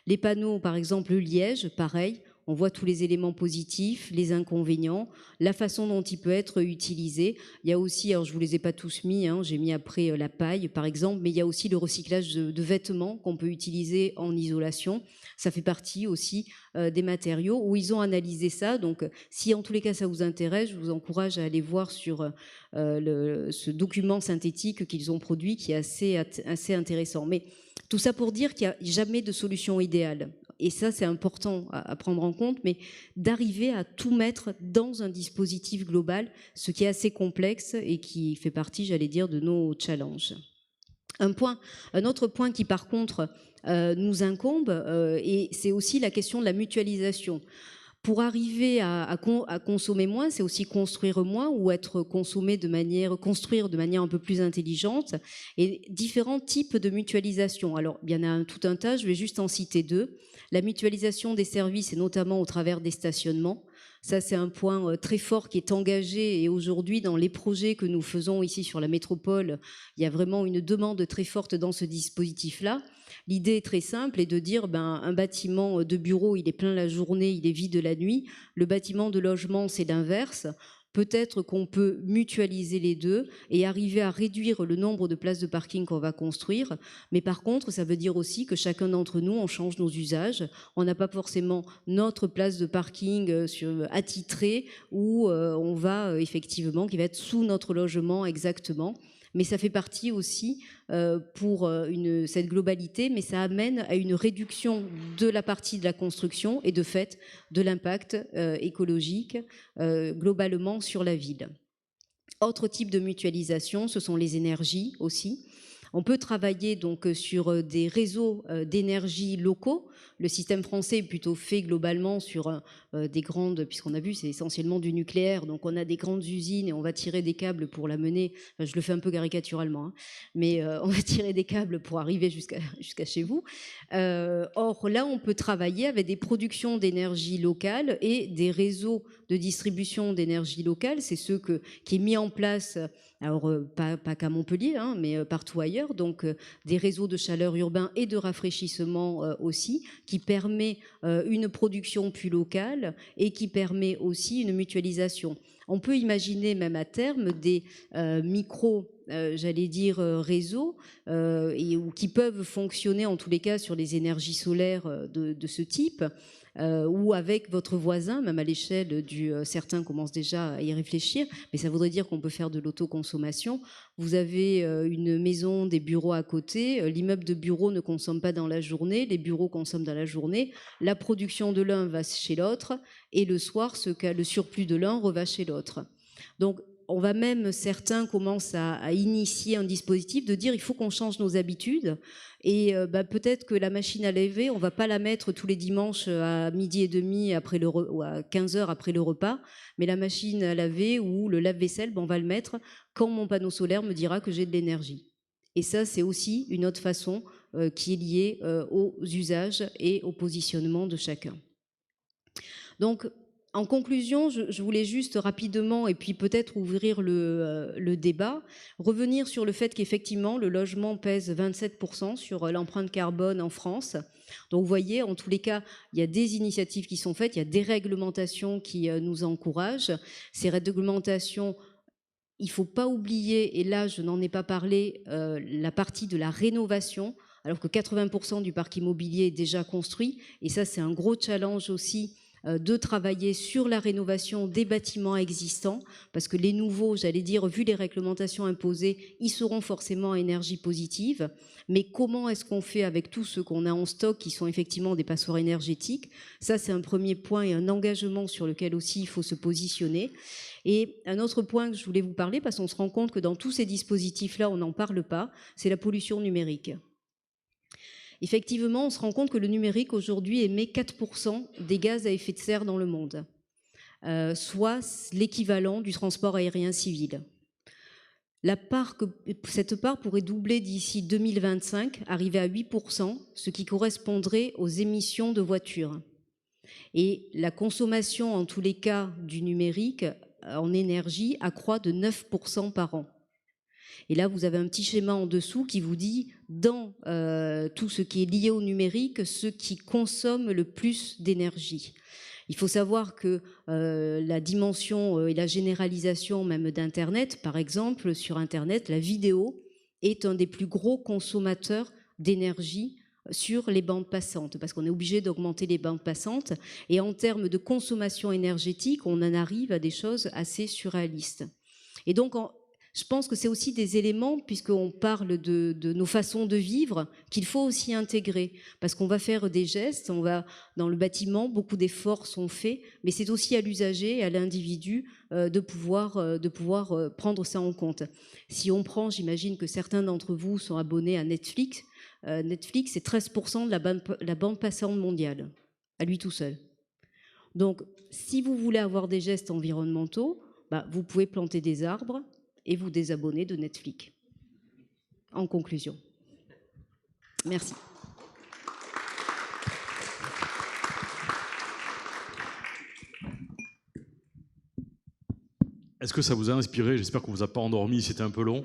Les panneaux, par exemple, le liège, pareil. On voit tous les éléments positifs, les inconvénients, la façon dont il peut être utilisé. Il y a aussi, alors je ne vous les ai pas tous mis, j'ai mis après la paille par exemple, mais il y a aussi le recyclage de vêtements qu'on peut utiliser en isolation. Ça fait partie aussi des matériaux où ils ont analysé ça. Donc si en tous les cas ça vous intéresse, je vous encourage à aller voir sur ce document synthétique qu'ils ont produit qui est assez intéressant. Mais tout ça pour dire qu'il n'y a jamais de solution idéale. Et ça, c'est important à prendre en compte, mais d'arriver à tout mettre dans un dispositif global, ce qui est assez complexe et qui fait partie, j'allais dire, de nos challenges. Un autre point qui, par contre, nous incombe, et c'est aussi la question de la mutualisation. Pour arriver à consommer moins, c'est aussi construire moins ou construire de manière un peu plus intelligente et différents types de mutualisation. Alors, il y en a tout un tas, je vais juste en citer deux. La mutualisation des services et notamment au travers des stationnements. Ça, c'est un point très fort qui est engagé et aujourd'hui, dans les projets que nous faisons ici sur la métropole, il y a vraiment une demande très forte dans ce dispositif-là. L'idée est très simple et de dire un bâtiment de bureau, il est plein la journée, il est vide la nuit. Le bâtiment de logement, c'est l'inverse. Peut-être qu'on peut mutualiser les deux et arriver à réduire le nombre de places de parking qu'on va construire. Mais par contre, ça veut dire aussi que chacun d'entre nous, on change nos usages. On n'a pas forcément notre place de parking attitrée où on va effectivement, qui va être sous notre logement exactement. Mais ça fait partie aussi pour cette globalité, mais ça amène à une réduction de la partie de la construction et de fait de l'impact écologique globalement sur la ville. Autre type de mutualisation, ce sont les énergies aussi. On peut travailler donc sur des réseaux d'énergie locaux. Le système français est plutôt fait globalement sur des grandes, puisqu'on a vu c'est essentiellement du nucléaire, donc on a des grandes usines et on va tirer des câbles pour la mener, enfin, je le fais un peu caricaturalement, hein, mais on va tirer des câbles pour arriver jusqu'à chez vous. Or là on peut travailler avec des productions d'énergie locale et des réseaux de distribution d'énergie locale, c'est ce qui est mis en place, alors pas qu'à Montpellier, hein, mais partout ailleurs, donc des réseaux de chaleur urbains et de rafraîchissement aussi, qui permet une production plus locale et qui permet aussi une mutualisation. On peut imaginer même à terme des j'allais dire réseaux, ou qui peuvent fonctionner en tous les cas sur les énergies solaires de ce type, ou avec votre voisin, même à l'échelle certains commencent déjà à y réfléchir, mais ça voudrait dire qu'on peut faire de l'autoconsommation. Vous avez une maison, des bureaux à côté, l'immeuble de bureau ne consomme pas dans la journée, les bureaux consomment dans la journée, la production de l'un va chez l'autre, et le soir, le surplus de l'un reva chez l'autre. Donc, certains commencent à initier un dispositif de dire il faut qu'on change nos habitudes et peut-être que la machine à laver, on ne va pas la mettre tous les dimanches à 12h30 ou à 15h après le repas, mais la machine à laver ou le lave-vaisselle, on va le mettre quand mon panneau solaire me dira que j'ai de l'énergie. Et ça, c'est aussi une autre façon qui est liée aux usages et au positionnement de chacun. Donc, en conclusion, je voulais juste rapidement, et puis peut-être ouvrir le débat, revenir sur le fait qu'effectivement, le logement pèse 27% sur l'empreinte carbone en France. Donc vous voyez, en tous les cas, il y a des initiatives qui sont faites, il y a des réglementations qui nous encouragent. Ces réglementations, il ne faut pas oublier, et là je n'en ai pas parlé, la partie de la rénovation, alors que 80% du parc immobilier est déjà construit, et ça c'est un gros challenge aussi, de travailler sur la rénovation des bâtiments existants, parce que les nouveaux, j'allais dire, vu les réglementations imposées, ils seront forcément à énergie positive. Mais comment est-ce qu'on fait avec tout ce qu'on a en stock, qui sont effectivement des passoires énergétiques? Ça, c'est un premier point et un engagement sur lequel aussi il faut se positionner. Et un autre point que je voulais vous parler, parce qu'on se rend compte que dans tous ces dispositifs-là, on n'en parle pas, c'est la pollution numérique. Effectivement, on se rend compte que le numérique aujourd'hui émet 4% des gaz à effet de serre dans le monde, soit l'équivalent du transport aérien civil. Cette part pourrait doubler d'ici 2025, arriver à 8%, ce qui correspondrait aux émissions de voitures. Et la consommation, en tous les cas, du numérique en énergie accroît de 9% par an. Et là, vous avez un petit schéma en dessous qui vous dit, dans tout ce qui est lié au numérique, ce qui consomme le plus d'énergie. Il faut savoir que la dimension et la généralisation même d'Internet, par exemple, sur Internet, la vidéo est un des plus gros consommateurs d'énergie sur les bandes passantes, parce qu'on est obligé d'augmenter les bandes passantes. Et en termes de consommation énergétique, on en arrive à des choses assez surréalistes. Et donc, je pense que c'est aussi des éléments, puisqu'on parle de nos façons de vivre, qu'il faut aussi intégrer. Parce qu'on va faire des gestes, dans le bâtiment, beaucoup d'efforts sont faits, mais c'est aussi à l'usager et à l'individu de pouvoir prendre ça en compte. Si on prend, j'imagine que certains d'entre vous sont abonnés à Netflix. Netflix, c'est 13% de la bande passante mondiale, à lui tout seul. Donc, si vous voulez avoir des gestes environnementaux, vous pouvez planter des arbres, et vous désabonner de Netflix. En conclusion. Merci. Est-ce que ça vous a inspiré? J'espère qu'on ne vous a pas endormi, c'était un peu long.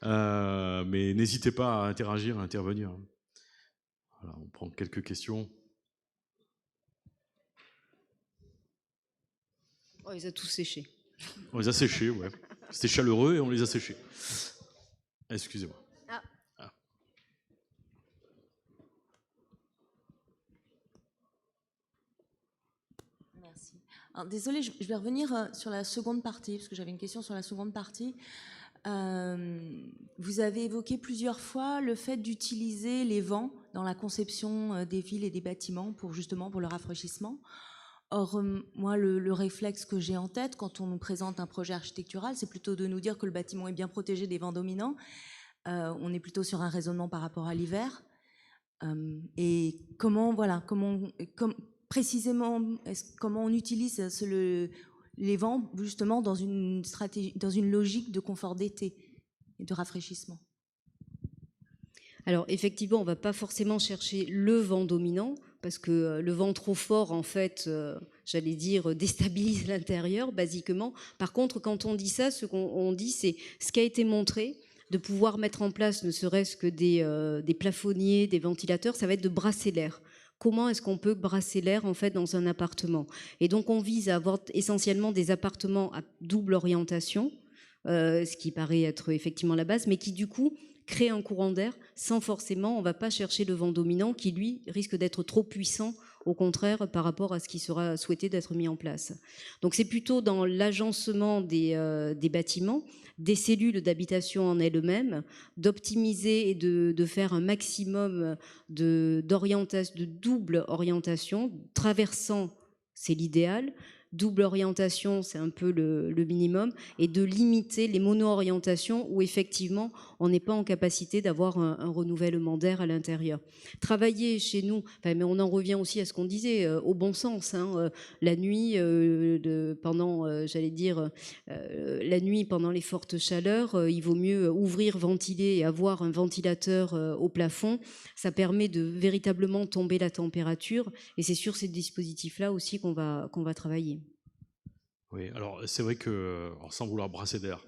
Mais n'hésitez pas à interagir, à intervenir. Voilà, on prend quelques questions. On les a tous séchés. On les a séchés, ouais. C'était chaleureux et on les a séchés. Excusez-moi. Ah. Merci. Alors, désolée, je vais revenir sur la seconde partie, parce que j'avais une question sur la seconde partie. Vous avez évoqué plusieurs fois le fait d'utiliser les vents dans la conception des villes et des bâtiments pour le rafraîchissement. Or, moi, le réflexe que j'ai en tête quand on nous présente un projet architectural, c'est plutôt de nous dire que le bâtiment est bien protégé des vents dominants. On est plutôt sur un raisonnement par rapport à l'hiver. Et comment, voilà, précisément, comment on utilise les vents justement dans une stratégie, dans une logique de confort d'été et de rafraîchissement. Alors effectivement, on ne va pas forcément chercher le vent dominant, parce que le vent trop fort, en fait, j'allais dire, déstabilise l'intérieur, basiquement. Par contre, quand on dit ça, ce qu'on dit, c'est ce qui a été montré, de pouvoir mettre en place ne serait-ce que des plafonniers, des ventilateurs, ça va être de brasser l'air. Comment est-ce qu'on peut brasser l'air en fait dans un appartement? Et donc on vise à avoir essentiellement des appartements à double orientation, ce qui paraît être effectivement la base, mais qui du coup crée un courant d'air sans forcément, on ne va pas chercher le vent dominant qui lui risque d'être trop puissant, au contraire par rapport à ce qui sera souhaité d'être mis en place. Donc c'est plutôt dans l'agencement des bâtiments, des cellules d'habitation en elles-mêmes, d'optimiser et de faire un maximum de double orientation, traversant, c'est l'idéal, double orientation, c'est un peu le minimum, et de limiter les mono-orientations où effectivement on n'est pas en capacité d'avoir un renouvellement d'air à l'intérieur. Travailler chez nous, mais on en revient aussi à ce qu'on disait, au bon sens, hein, la nuit, la nuit pendant les fortes chaleurs, il vaut mieux ouvrir, ventiler et avoir un ventilateur au plafond. Ça permet de véritablement tomber la température, et c'est sur ces dispositifs-là aussi qu'on va travailler. Oui, alors c'est vrai que, sans vouloir brasser d'air,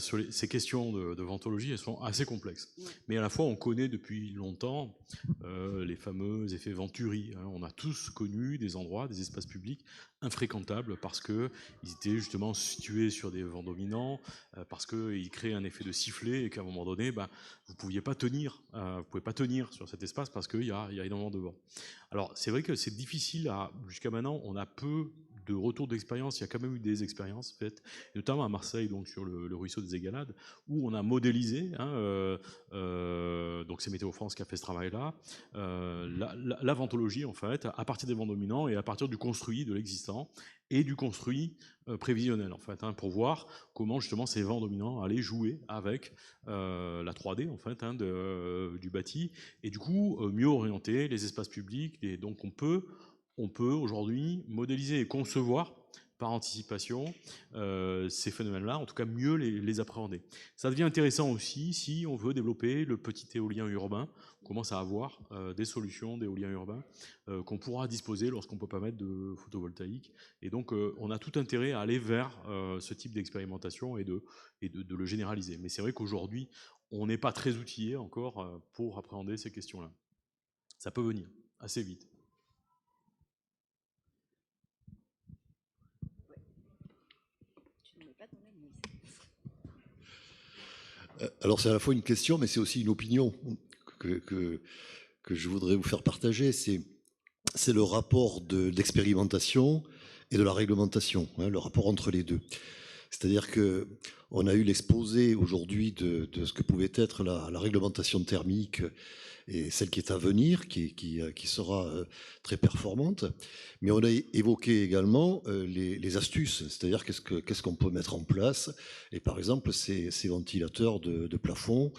ces questions de ventologie, elles sont assez complexes. Ouais. Mais à la fois, on connaît depuis longtemps les fameux effets Venturi. Hein. On a tous connu des endroits, des espaces publics infréquentables parce qu'ils étaient justement situés sur des vents dominants, parce qu'ils créaient un effet de sifflet et qu'à un moment donné, vous ne pouvez pas tenir sur cet espace parce qu'il y a énormément de vent. Alors c'est vrai que c'est difficile jusqu'à maintenant, on a peu de retour d'expérience. Il y a quand même eu des expériences faites, notamment à Marseille, donc sur le ruisseau des Égalades, où on a modélisé, donc c'est Météo France qui a fait ce travail-là, la ventologie en fait, à partir des vents dominants et à partir du construit de l'existant et du construit prévisionnel en fait, pour voir comment justement ces vents dominants allaient jouer avec la 3D en fait, du bâti, et du coup mieux orienter les espaces publics. Et donc on peut aujourd'hui modéliser et concevoir par anticipation ces phénomènes-là, en tout cas mieux les appréhender. Ça devient intéressant aussi si on veut développer le petit éolien urbain. On commence à avoir des solutions d'éolien urbain qu'on pourra disposer lorsqu'on ne peut pas mettre de photovoltaïque. Et donc on a tout intérêt à aller vers ce type d'expérimentation et de le généraliser. Mais c'est vrai qu'aujourd'hui, on n'est pas très outillé encore pour appréhender ces questions-là. Ça peut venir assez vite. Alors c'est à la fois une question, mais c'est aussi une opinion que je voudrais vous faire partager. C'est le rapport de l'expérimentation et de la réglementation, le rapport entre les deux. C'est-à-dire qu'on a eu l'exposé aujourd'hui de ce que pouvait être la réglementation thermique et celle qui est à venir, qui sera très performante. Mais on a évoqué également les astuces, c'est-à-dire qu'est-ce qu'on peut mettre en place. Et par exemple, ces ventilateurs de plafond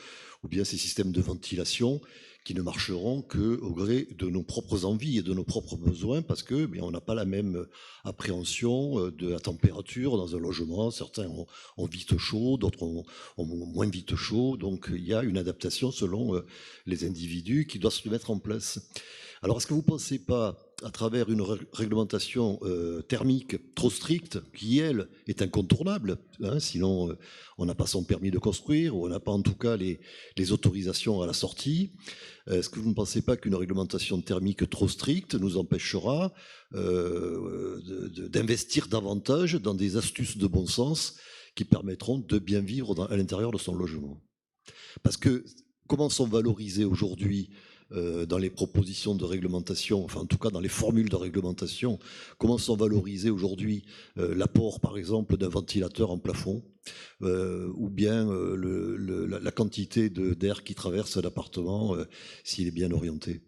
ou bien ces systèmes de ventilation qui ne marcheront qu'au gré de nos propres envies et de nos propres besoins, parce que on n'a pas la même appréhension de la température dans un logement. Certains ont vite chaud, d'autres ont moins vite chaud. Donc il y a une adaptation selon les individus qui doit se mettre en place. Alors est-ce que vous ne pensez pas, à travers une réglementation thermique trop stricte, qui elle est incontournable, sinon on n'a pas son permis de construire, ou on n'a pas en tout cas les autorisations à la sortie, est-ce que vous ne pensez pas qu'une réglementation thermique trop stricte nous empêchera d'investir davantage dans des astuces de bon sens qui permettront de bien vivre à l'intérieur de son logement? Parce que comment sont valorisés aujourd'hui dans les propositions de réglementation, enfin en tout cas dans les formules de réglementation, comment sont valorisés aujourd'hui l'apport par exemple d'un ventilateur en plafond ou bien la quantité d'air qui traverse l'appartement s'il est bien orienté?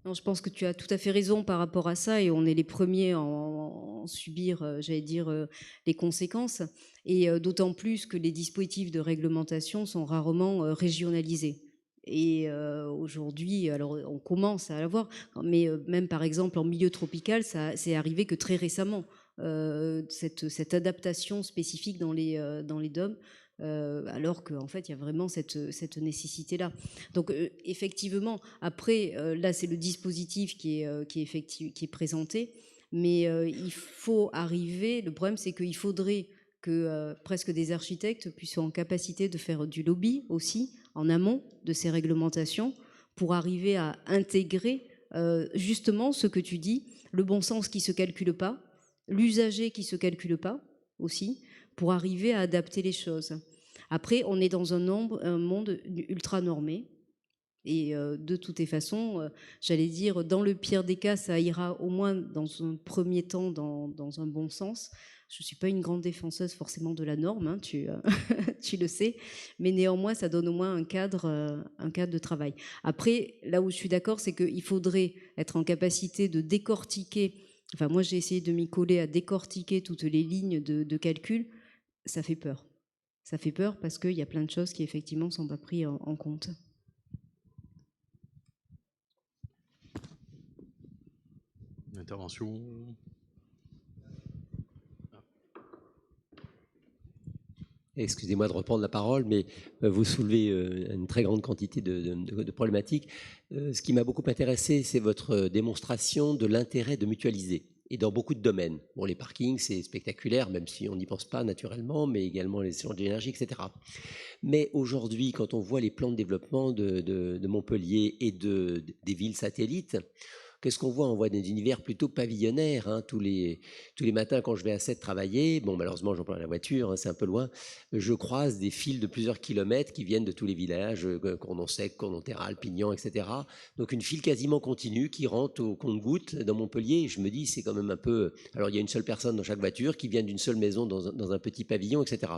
Non, je pense que tu as tout à fait raison par rapport à ça et on est les premiers à en subir, j'allais dire, les conséquences. Et d'autant plus que les dispositifs de réglementation sont rarement régionalisés. Et aujourd'hui, alors on commence à l'avoir, mais même par exemple en milieu tropical, ça c'est arrivé que très récemment. Cette adaptation spécifique dans les DOM, alors qu'en fait il y a vraiment cette nécessité-là. Donc effectivement, après là c'est le dispositif qui est présenté, mais il faut arriver. Le problème c'est qu'il faudrait que presque des architectes puissent être en capacité de faire du lobby aussi en amont de ces réglementations pour arriver à intégrer justement ce que tu dis, le bon sens qui ne se calcule pas, l'usager qui ne se calcule pas aussi, pour arriver à adapter les choses. Après, on est dans un monde ultra normé. Et de toutes les façons, j'allais dire, dans le pire des cas, ça ira au moins dans un premier temps dans un bon sens. Je ne suis pas une grande défenseuse forcément de la norme, hein, tu le sais, mais néanmoins, ça donne au moins un cadre de travail. Après, là où je suis d'accord, c'est qu'il faudrait être en capacité de décortiquer. Enfin, moi, j'ai essayé de m'y coller à décortiquer toutes les lignes de calcul. Ça fait peur. Ça fait peur parce qu'il y a plein de choses qui, effectivement, ne sont pas prises en compte. Intervention. Excusez-moi de reprendre la parole, mais vous soulevez une très grande quantité de problématiques. Ce qui m'a beaucoup intéressé, c'est votre démonstration de l'intérêt de mutualiser, et dans beaucoup de domaines. Bon, les parkings, c'est spectaculaire, même si on n'y pense pas naturellement, mais également les échanges d'énergie, etc. Mais aujourd'hui, quand on voit les plans de développement de Montpellier et des villes satellites, qu'est-ce qu'on voit? On voit des univers plutôt pavillonnaires. Hein. Tous les matins, quand je vais à 7 travailler, bon, malheureusement, j'emploie la voiture, hein, c'est un peu loin, je croise des fils de plusieurs kilomètres qui viennent de tous les villages, Condon-Sec, Condon-Terral, Pignan, etc. Donc une file quasiment continue qui rentre au compte-gouttes dans Montpellier. Je me dis, c'est quand même un peu... Alors, il y a une seule personne dans chaque voiture qui vient d'une seule maison dans un petit pavillon, etc.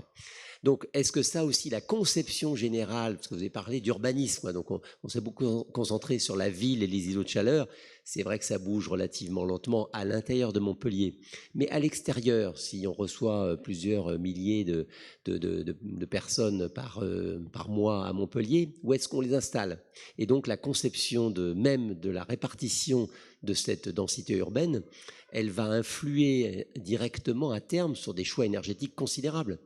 Donc, est-ce que ça aussi, la conception générale, parce que vous avez parlé d'urbanisme, donc on s'est beaucoup concentré sur la ville et les îlots de chaleur, c'est vrai que ça bouge relativement lentement à l'intérieur de Montpellier. Mais à l'extérieur, si on reçoit plusieurs milliers de personnes par mois à Montpellier, où est-ce qu'on les installe? Et donc, la conception même de la répartition de cette densité urbaine, elle va influer directement à terme sur des choix énergétiques considérables.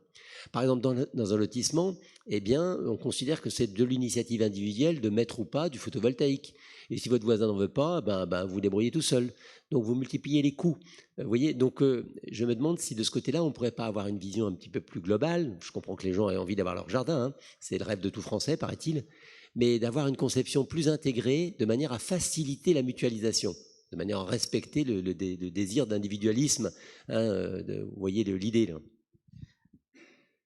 Par exemple, dans un lotissement, eh bien, on considère que c'est de l'initiative individuelle de mettre ou pas du photovoltaïque. Et si votre voisin n'en veut pas, vous vous débrouillez tout seul. Donc, vous multipliez les coûts. Vous voyez, donc, je me demande si de ce côté-là, on ne pourrait pas avoir une vision un petit peu plus globale. Je comprends que les gens aient envie d'avoir leur jardin. Hein. C'est le rêve de tout Français, paraît-il. Mais d'avoir une conception plus intégrée de manière à faciliter la mutualisation, de manière à respecter le désir d'individualisme. Hein, vous voyez l'idée, là.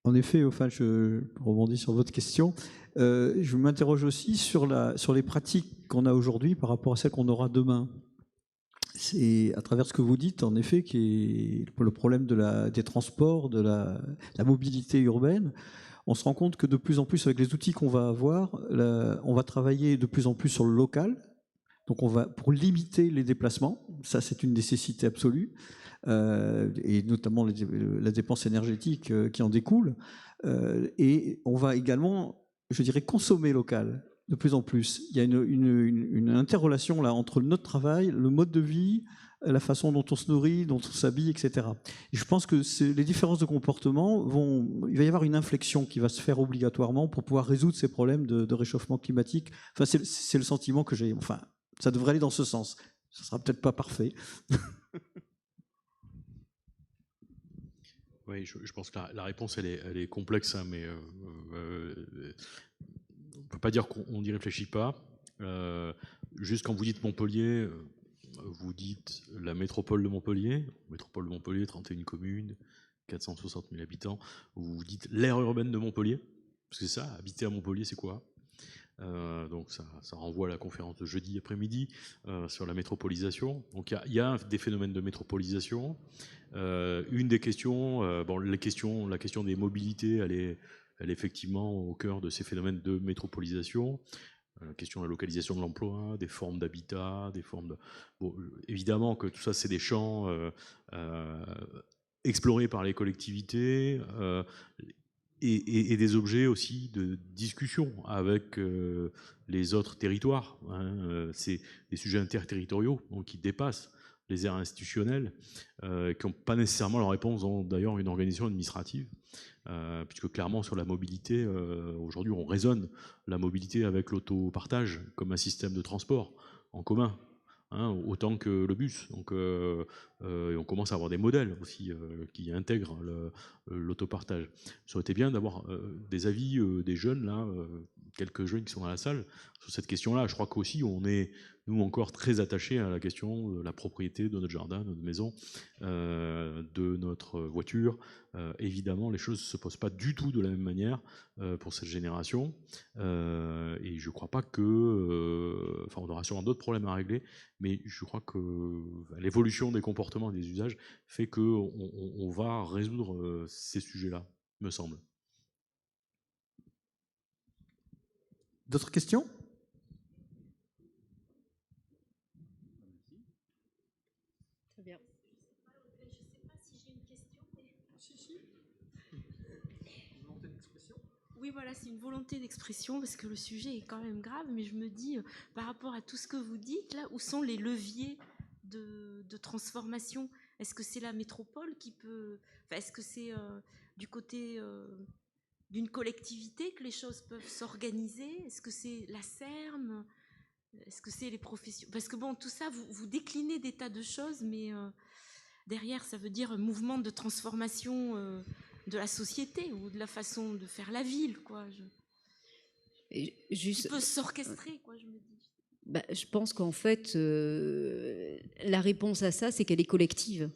En effet, enfin, je rebondis sur votre question. Je m'interroge aussi sur les pratiques qu'on a aujourd'hui par rapport à celles qu'on aura demain. C'est à travers ce que vous dites, en effet, qui est le problème des transports, de la mobilité urbaine. On se rend compte que de plus en plus, avec les outils qu'on va avoir, on va travailler de plus en plus sur le local. Donc, pour limiter les déplacements, ça c'est une nécessité absolue. Et notamment la dépense énergétique qui en découle. Et on va également, je dirais, consommer local de plus en plus. Il y a une interrelation là entre notre travail, le mode de vie, la façon dont on se nourrit, dont on s'habille, etc. Et je pense que les différences de comportement il va y avoir une inflexion qui va se faire obligatoirement pour pouvoir résoudre ces problèmes de réchauffement climatique. Enfin, c'est le sentiment que j'ai. Enfin, ça devrait aller dans ce sens. Ça ne sera peut-être pas parfait. Oui, je pense que la réponse, elle est complexe, hein, mais on ne peut pas dire qu'on n'y réfléchit pas. Juste quand vous dites Montpellier, vous dites la métropole de Montpellier. Métropole de Montpellier, 31 communes, 460 000 habitants. Vous dites l'aire urbaine de Montpellier, parce que c'est ça, habiter à Montpellier, c'est quoi? Donc ça renvoie à la conférence de jeudi après-midi sur la métropolisation. Donc il y a des phénomènes de métropolisation. Une des questions, la question des mobilités, elle est effectivement au cœur de ces phénomènes de métropolisation. question de la localisation de l'emploi, des formes d'habitat, des formes de... Bon, évidemment que tout ça, c'est des champs explorés par les collectivités et des objets aussi de discussion avec les autres territoires. C'est des sujets interterritoriaux donc, qui dépassent les aires institutionnelles, qui n'ont pas nécessairement leur réponse dans d'ailleurs une organisation administrative. Puisque clairement sur la mobilité, aujourd'hui on raisonne la mobilité avec l'autopartage comme un système de transport en commun, autant que le bus. Donc, et on commence à avoir des modèles aussi qui intègrent l'autopartage. Ça aurait été bien d'avoir des avis des jeunes, là, quelques jeunes qui sont dans la salle, sur cette question-là. Je crois qu'aussi on est, nous, encore très attachés à la question de la propriété de notre jardin, de notre maison, de notre voiture. Évidemment, les choses ne se posent pas du tout de la même manière pour cette génération. Et je ne crois pas que... Enfin, on aura sûrement d'autres problèmes à régler, mais je crois que l'évolution des comportements et des usages fait qu'on va résoudre ces sujets-là, me semble. D'autres questions? Très bien. Je ne sais pas si j'ai une question. Si. Une volonté d'expression? Oui, voilà, c'est une volonté d'expression parce que le sujet est quand même grave, mais je me dis, par rapport à tout ce que vous dites, là, où sont les leviers de transformation? Est-ce que c'est la métropole qui peut... Enfin, est-ce que c'est du côté... d'une collectivité que les choses peuvent s'organiser? Est-ce que c'est la SERM? Est-ce que c'est les professions? Parce que bon, tout ça, vous déclinez des tas de choses, mais derrière, ça veut dire un mouvement de transformation de la société ou de la façon de faire la ville, quoi. Qui peut s'orchestrer, quoi, je me dis. Bah, je pense qu'en fait, la réponse à ça, c'est qu'elle est collective.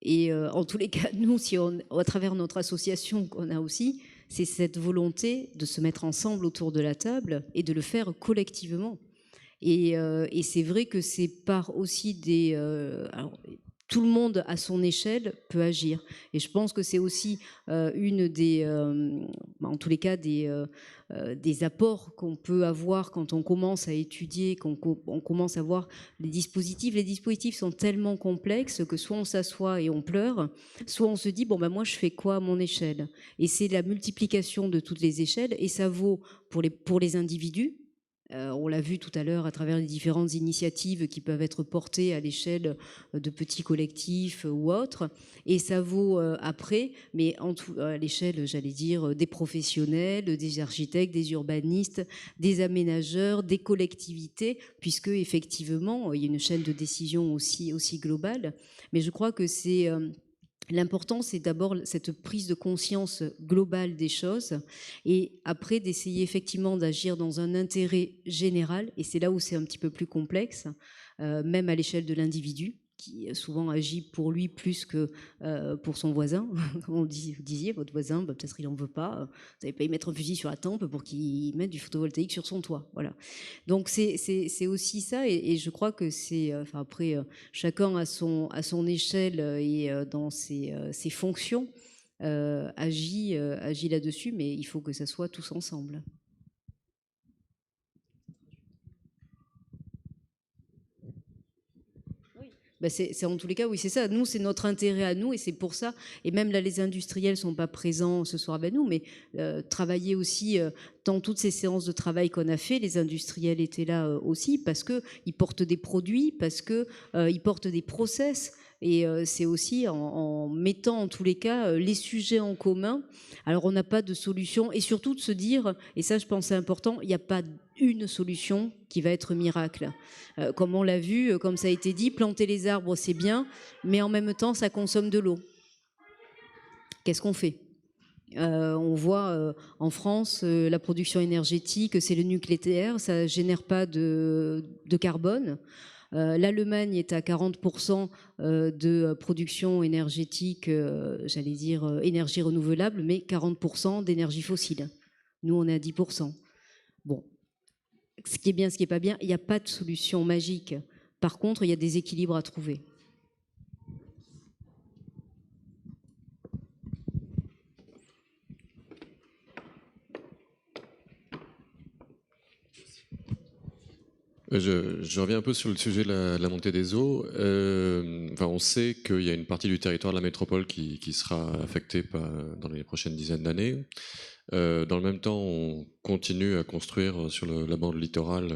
Et en tous les cas, nous, si à travers notre association qu'on a aussi, c'est cette volonté de se mettre ensemble autour de la table et de le faire collectivement. Et c'est vrai que c'est par aussi des... alors, tout le monde à son échelle peut agir. Et je pense que c'est aussi une des... en tous les cas, des apports qu'on peut avoir quand on commence à étudier, quand on commence à voir les dispositifs. Les dispositifs sont tellement complexes que soit on s'assoit et on pleure, soit on se dit, bon, ben moi, je fais quoi à mon échelle? Et c'est la multiplication de toutes les échelles, et ça vaut pour les individus. On l'a vu tout à l'heure à travers les différentes initiatives qui peuvent être portées à l'échelle de petits collectifs ou autres. Et ça vaut après, mais à l'échelle, j'allais dire, des professionnels, des architectes, des urbanistes, des aménageurs, des collectivités, puisque effectivement, il y a une chaîne de décision aussi globale. Mais je crois que c'est... L'important, c'est d'abord cette prise de conscience globale des choses et après d'essayer effectivement d'agir dans un intérêt général. Et c'est là où c'est un petit peu plus complexe, même à l'échelle de l'individu, qui souvent agit pour lui plus que pour son voisin. Comme vous disiez, votre voisin, bah, peut-être il n'en veut pas. Vous n'allez pas y mettre un fusil sur la tempe pour qu'il mette du photovoltaïque sur son toit. Voilà. Donc c'est aussi ça, et je crois que c'est... Enfin, après, chacun à son échelle et dans ses fonctions agit là-dessus, mais il faut que ça soit tous ensemble. Ben c'est en tous les cas, oui, c'est ça. Nous, c'est notre intérêt à nous, et c'est pour ça. Et même là, les industriels sont pas présents ce soir avec nous, mais travailler aussi dans toutes ces séances de travail qu'on a fait, les industriels étaient là aussi parce que ils portent des produits, parce que ils portent des process. Et c'est aussi en mettant en tous les cas les sujets en commun. Alors on n'a pas de solution, et surtout de se dire, et ça je pense c'est important, il n'y a pas une solution qui va être miracle. Comme on l'a vu, comme ça a été dit, planter les arbres c'est bien, mais en même temps ça consomme de l'eau. Qu'est-ce qu'on fait? On voit en France la production énergétique, c'est le nucléaire, ça ne génère pas de carbone. L'Allemagne est à 40% de production énergétique, j'allais dire énergie renouvelable, mais 40% d'énergie fossile. Nous, on est à 10%. Bon, ce qui est bien, ce qui n'est pas bien, il n'y a pas de solution magique. Par contre, il y a des équilibres à trouver. Je reviens un peu sur le sujet de la montée des eaux. On sait qu'il y a une partie du territoire de la métropole qui sera affectée dans les prochaines dizaines d'années. Dans le même temps, on continue à construire sur la bande littorale.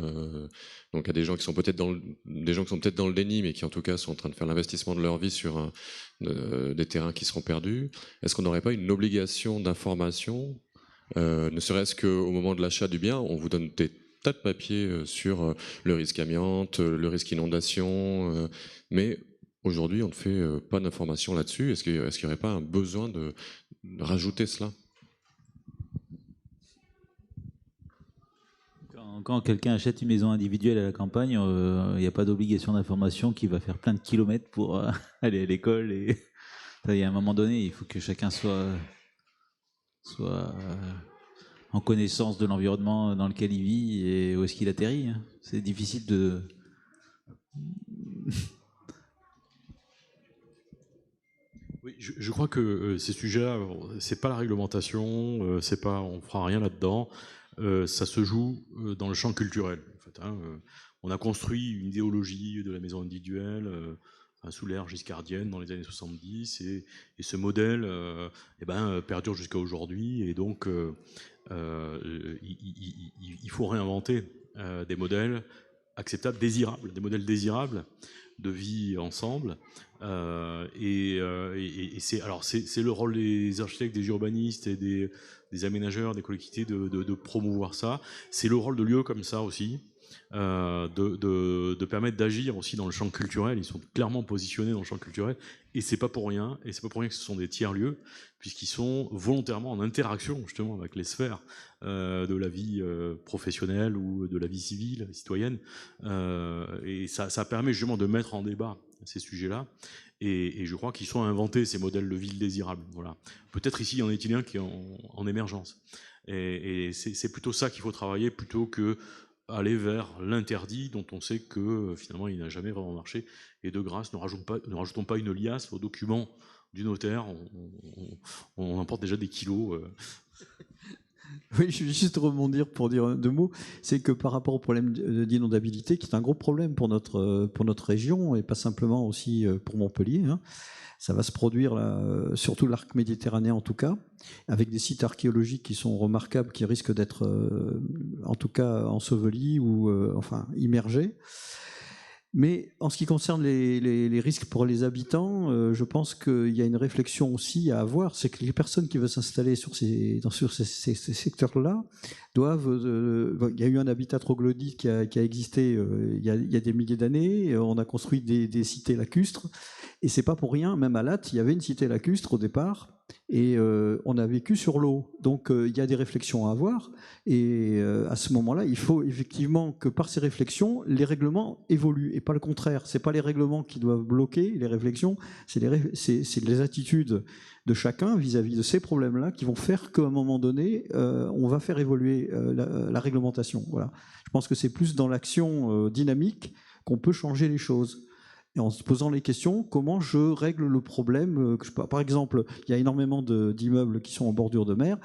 Donc, il y a des gens qui sont peut-être dans le déni, mais qui en tout cas sont en train de faire l'investissement de leur vie sur des terrains qui seront perdus. Est-ce qu'on n'aurait pas une obligation d'information, ne serait-ce qu'au moment de l'achat du bien, on vous donne des tas de papiers sur le risque amiante, le risque inondation, mais aujourd'hui on ne fait pas d'information là-dessus. Est-ce qu'il n'y aurait pas un besoin de rajouter cela ? Quand quelqu'un achète une maison individuelle à la campagne, il n'y a pas d'obligation d'information qui va faire plein de kilomètres pour aller à l'école. Et il y a un moment donné, il faut que chacun soit en connaissance de l'environnement dans lequel il vit et où est-ce qu'il atterrit. C'est difficile de... Oui, je crois que ces sujets-là, c'est pas la réglementation, on fera rien là-dedans. Ça se joue dans le champ culturel. En fait, on a construit une idéologie de la maison individuelle sous l'ère giscardienne dans les années 70, et ce modèle perdure jusqu'à aujourd'hui. Et donc, il faut réinventer des modèles acceptables, désirables, des modèles désirables de vie ensemble. C'est le rôle des architectes, des urbanistes et des aménageurs, des collectivités de promouvoir ça. C'est le rôle de lieux comme ça aussi, de permettre d'agir aussi dans le champ culturel. Ils sont clairement positionnés dans le champ culturel, et c'est pas pour rien. Et c'est pas pour rien que ce sont des tiers-lieux, puisqu'ils sont volontairement en interaction justement avec les sphères de la vie professionnelle ou de la vie civile, citoyenne. Et ça permet justement de mettre en débat ces sujets-là. Et je crois qu'ils sont à inventer ces modèles de ville désirables. Voilà. Peut-être ici, il y en a un qui est en émergence. Et c'est plutôt ça qu'il faut travailler, plutôt que aller vers l'interdit, dont on sait que finalement il n'a jamais vraiment marché. Et de grâce, ne rajoutons pas une liasse au document du notaire. On emporte déjà des kilos. Oui, je vais juste rebondir pour dire deux mots. C'est que par rapport au problème d'inondabilité, qui est un gros problème pour notre région, et pas simplement aussi pour Montpellier, ça va se produire là, surtout l'arc méditerranéen en tout cas, avec des sites archéologiques qui sont remarquables, qui risquent d'être en tout cas ensevelis ou immergés. Mais en ce qui concerne les risques pour les habitants, je pense qu'il y a une réflexion aussi à avoir, c'est que les personnes qui veulent s'installer sur ces secteurs-là doivent... il y a eu un habitat troglodyte qui a existé il y a des milliers d'années, on a construit des cités lacustres, et c'est pas pour rien, même à Latte, il y avait une cité lacustre au départ, et on a vécu sur l'eau. Donc il y a des réflexions à avoir, et à ce moment-là, il faut effectivement que par ces réflexions, les règlements évoluent, et pas le contraire. C'est pas les règlements qui doivent bloquer les réflexions, c'est les attitudes de chacun vis-à-vis de ces problèmes-là qui vont faire qu'à un moment donné, on va faire évoluer la réglementation. Voilà. Je pense que c'est plus dans l'action dynamique qu'on peut changer les choses. Et en se posant les questions, comment je règle le problème par exemple, il y a énormément d'immeubles qui sont en bordure de mer,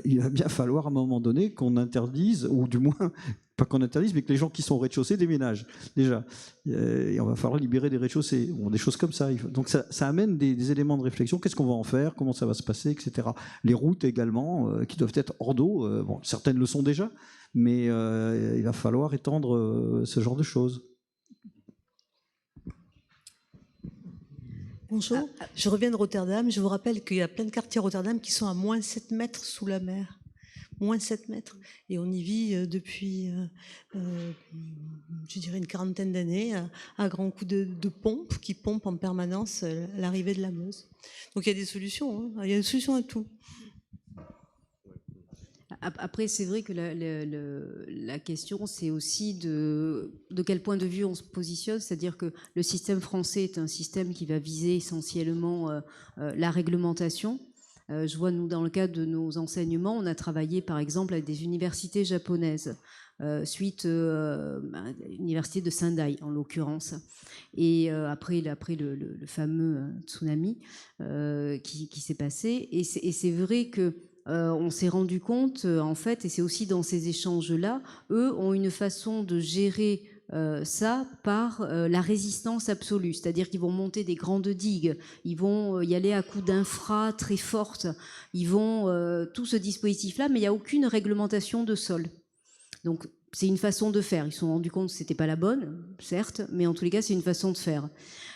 il va bien falloir à un moment donné qu'on interdise, ou du moins, pas qu'on interdise, mais que les gens qui sont au rez-de-chaussée déménagent, déjà. Et on va falloir libérer des rez-de-chaussée, des choses comme ça. Donc ça amène des éléments de réflexion, qu'est-ce qu'on va en faire, comment ça va se passer, etc. Les routes également, qui doivent être hors d'eau, certaines le sont déjà, mais il va falloir étendre ce genre de choses. Bonjour, je reviens de Rotterdam. Je vous rappelle qu'il y a plein de quartiers à Rotterdam qui sont à moins 7 mètres sous la mer. Moins 7 mètres. Et on y vit depuis, je dirais, une quarantaine d'années, à grands coups de pompes qui pompent en permanence l'arrivée de la Meuse. Donc il y a des solutions, il y a des solutions à tout. Après, c'est vrai que la question, c'est aussi de quel point de vue on se positionne, c'est-à-dire que le système français est un système qui va viser essentiellement la réglementation. Je vois, nous, dans le cadre de nos enseignements, on a travaillé, par exemple, avec des universités japonaises, suite à l'université de Sendai, en l'occurrence. Et après le fameux tsunami qui s'est passé. Et c'est vrai que on s'est rendu compte, en fait, et c'est aussi dans ces échanges-là, eux ont une façon de gérer ça par la résistance absolue, c'est-à-dire qu'ils vont monter des grandes digues, ils vont y aller à coups d'infra très fortes, ils vont tout ce dispositif-là, mais il n'y a aucune réglementation de sol. Donc c'est une façon de faire. Ils se sont rendus compte que ce n'était pas la bonne, certes, mais en tous les cas, c'est une façon de faire.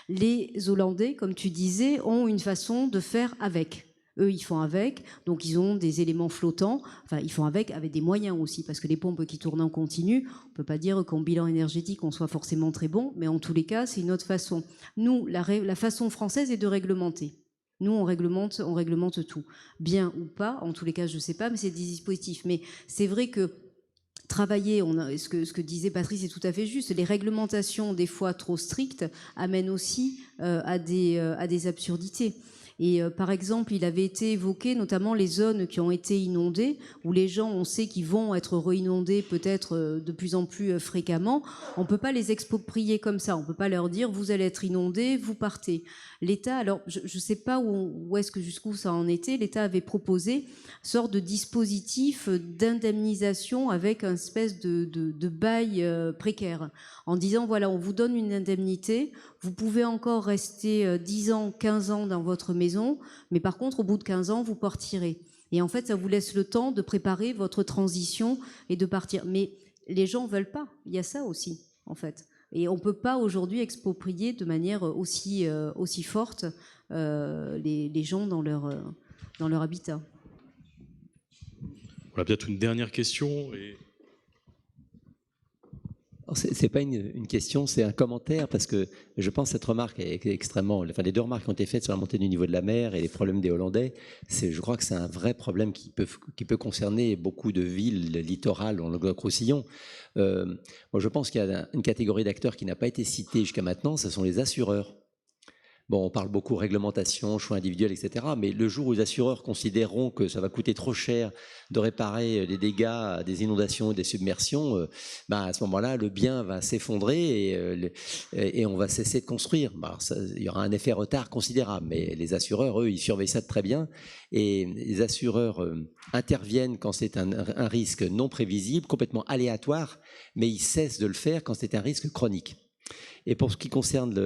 Les Hollandais, comme tu disais, ont une façon de faire avec. Eux, ils font avec, donc ils ont des éléments flottants, enfin ils font avec des moyens aussi, parce que les pompes qui tournent en continu, on ne peut pas dire qu'en bilan énergétique on soit forcément très bon, mais en tous les cas c'est une autre façon. Nous, la façon française est de réglementer. Nous, on réglemente tout. Bien ou pas, en tous les cas je ne sais pas, mais c'est des dispositifs. Mais c'est vrai que travailler, ce que disait Patrice est tout à fait juste, les réglementations des fois trop strictes amènent aussi à des absurdités. Et par exemple, il avait été évoqué notamment les zones qui ont été inondées, où les gens, on sait qu'ils vont être re-inondés peut-être de plus en plus fréquemment. On ne peut pas les exproprier comme ça. On ne peut pas leur dire, vous allez être inondés, vous partez. L'État, alors je ne sais pas où est-ce que jusqu'où ça en était, l'État avait proposé une sorte de dispositif d'indemnisation avec une espèce de bail précaire, en disant, voilà, on vous donne une indemnité, vous pouvez encore rester 10 ans, 15 ans dans votre maison, mais par contre, au bout de 15 ans, vous partirez. Et en fait, ça vous laisse le temps de préparer votre transition et de partir. Mais les gens ne veulent pas. Il y a ça aussi, en fait. Et on ne peut pas aujourd'hui exproprier de manière aussi forte les gens dans leur habitat. Voilà, peut-être une dernière question. C'est pas une question, c'est un commentaire, parce que je pense que cette remarque est extrêmement... Enfin, les deux remarques qui ont été faites sur la montée du niveau de la mer et les problèmes des Hollandais, je crois que c'est un vrai problème qui peut concerner beaucoup de villes littorales en Languedoc-Roussillon. Moi, je pense qu'il y a une catégorie d'acteurs qui n'a pas été citée jusqu'à maintenant, ce sont les assureurs. Bon, on parle beaucoup réglementation, choix individuel, etc. Mais le jour où les assureurs considéreront que ça va coûter trop cher de réparer les dégâts des inondations et des submersions, à ce moment-là, le bien va s'effondrer et on va cesser de construire. Il y aura un effet retard considérable. Mais les assureurs, eux, ils surveillent ça de très bien. Et les assureurs interviennent quand c'est un risque non prévisible, complètement aléatoire, mais ils cessent de le faire quand c'est un risque chronique. Et pour ce qui concerne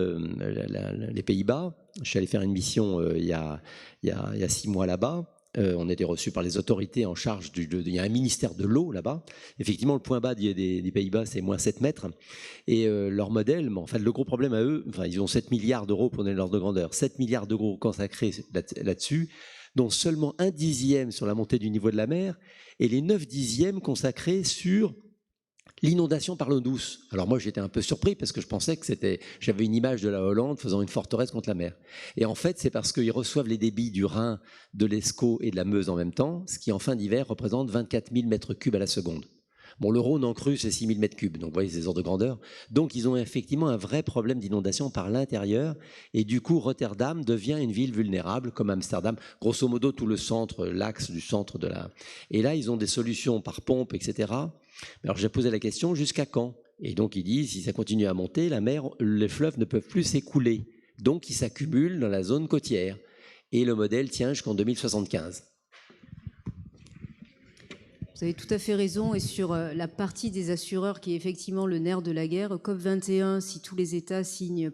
les Pays-Bas, je suis allé faire une mission il y a 6 mois là-bas. On a été reçus par les autorités en charge il y a un ministère de l'eau là-bas. Effectivement, le point bas des Pays-Bas, c'est moins 7 mètres. Et leur modèle, en fait, le gros problème à eux, ils ont 7 milliards d'euros pour donner l'ordre de grandeur, 7 milliards d'euros consacrés là-dessus, dont seulement 1/10 sur la montée du niveau de la mer et les 9/10 consacrés sur l'inondation par l'eau douce. Alors moi, j'étais un peu surpris parce que je pensais que j'avais une image de la Hollande faisant une forteresse contre la mer. Et en fait, c'est parce qu'ils reçoivent les débits du Rhin, de l'Escaut et de la Meuse en même temps, ce qui en fin d'hiver représente 24 000 mètres cubes à la seconde. Bon, le Rhône en crue, c'est 6 000 mètres cubes, donc vous voyez, c'est des ordres de grandeur. Donc ils ont effectivement un vrai problème d'inondation par l'intérieur, et du coup, Rotterdam devient une ville vulnérable, comme Amsterdam. Grosso modo, tout le centre, l'axe du centre de la... Et là, ils ont des solutions par pompe, etc. Alors j'ai posé la question, jusqu'à quand? Et donc ils disent, si ça continue à monter, la mer, les fleuves ne peuvent plus s'écouler. Donc ils s'accumulent dans la zone côtière. Et le modèle tient jusqu'en 2075. Vous avez tout à fait raison. Et sur la partie des assureurs qui est effectivement le nerf de la guerre, COP21, si tous les États signent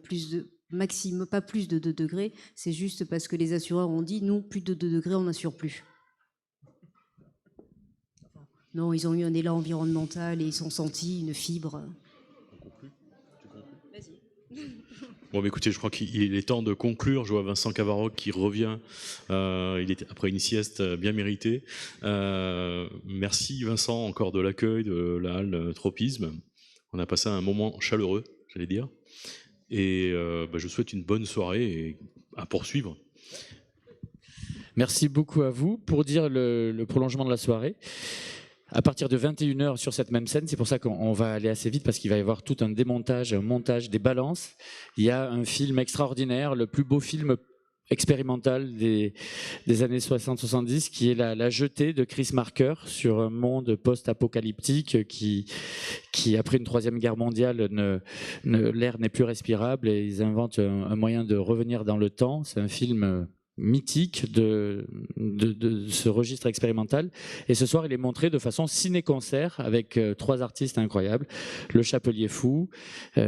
pas plus de 2 degrés, c'est juste parce que les assureurs ont dit, nous, plus de 2 degrés, on n'assure plus. Non, ils ont eu un élan environnemental et ils ont senti une fibre. Vas-y. Bon, écoutez, je crois qu'il est temps de conclure. Je vois Vincent Cavaroc qui revient après une sieste bien méritée. Merci Vincent encore de l'accueil de la halle Tropisme. On a passé un moment chaleureux, j'allais dire. Et je souhaite une bonne soirée et à poursuivre. Merci beaucoup à vous. Pour dire le prolongement de la soirée, à partir de 21h sur cette même scène, c'est pour ça qu'on va aller assez vite parce qu'il va y avoir tout un démontage, un montage, des balances. Il y a un film extraordinaire, le plus beau film expérimental des années 60-70, qui est la Jetée de Chris Marker sur un monde post-apocalyptique qui après une 3e guerre mondiale, l'air n'est plus respirable et ils inventent un moyen de revenir dans le temps. C'est un film mythique de ce registre expérimental. Et ce soir, il est montré de façon ciné-concert avec 3 artistes incroyables, Le Chapelier Fou,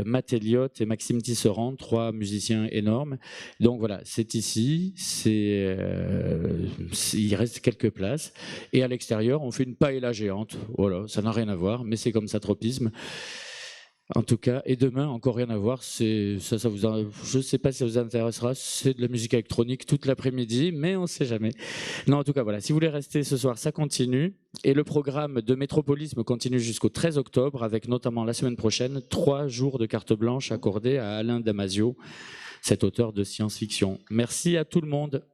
Matt Elliott et Maxime Tisserand, 3 musiciens énormes. Donc voilà, c'est ici, il reste quelques places. Et à l'extérieur, on fait une paella géante. Voilà, ça n'a rien à voir, mais c'est comme ça, tropisme. En tout cas, et demain, encore rien à voir, je ne sais pas si ça vous intéressera, c'est de la musique électronique toute l'après-midi, mais on ne sait jamais. Non, en tout cas, voilà, si vous voulez rester ce soir, ça continue. Et le programme de Métropolisme continue jusqu'au 13 octobre, avec notamment la semaine prochaine, 3 jours de carte blanche accordés à Alain Damasio, cet auteur de science-fiction. Merci à tout le monde.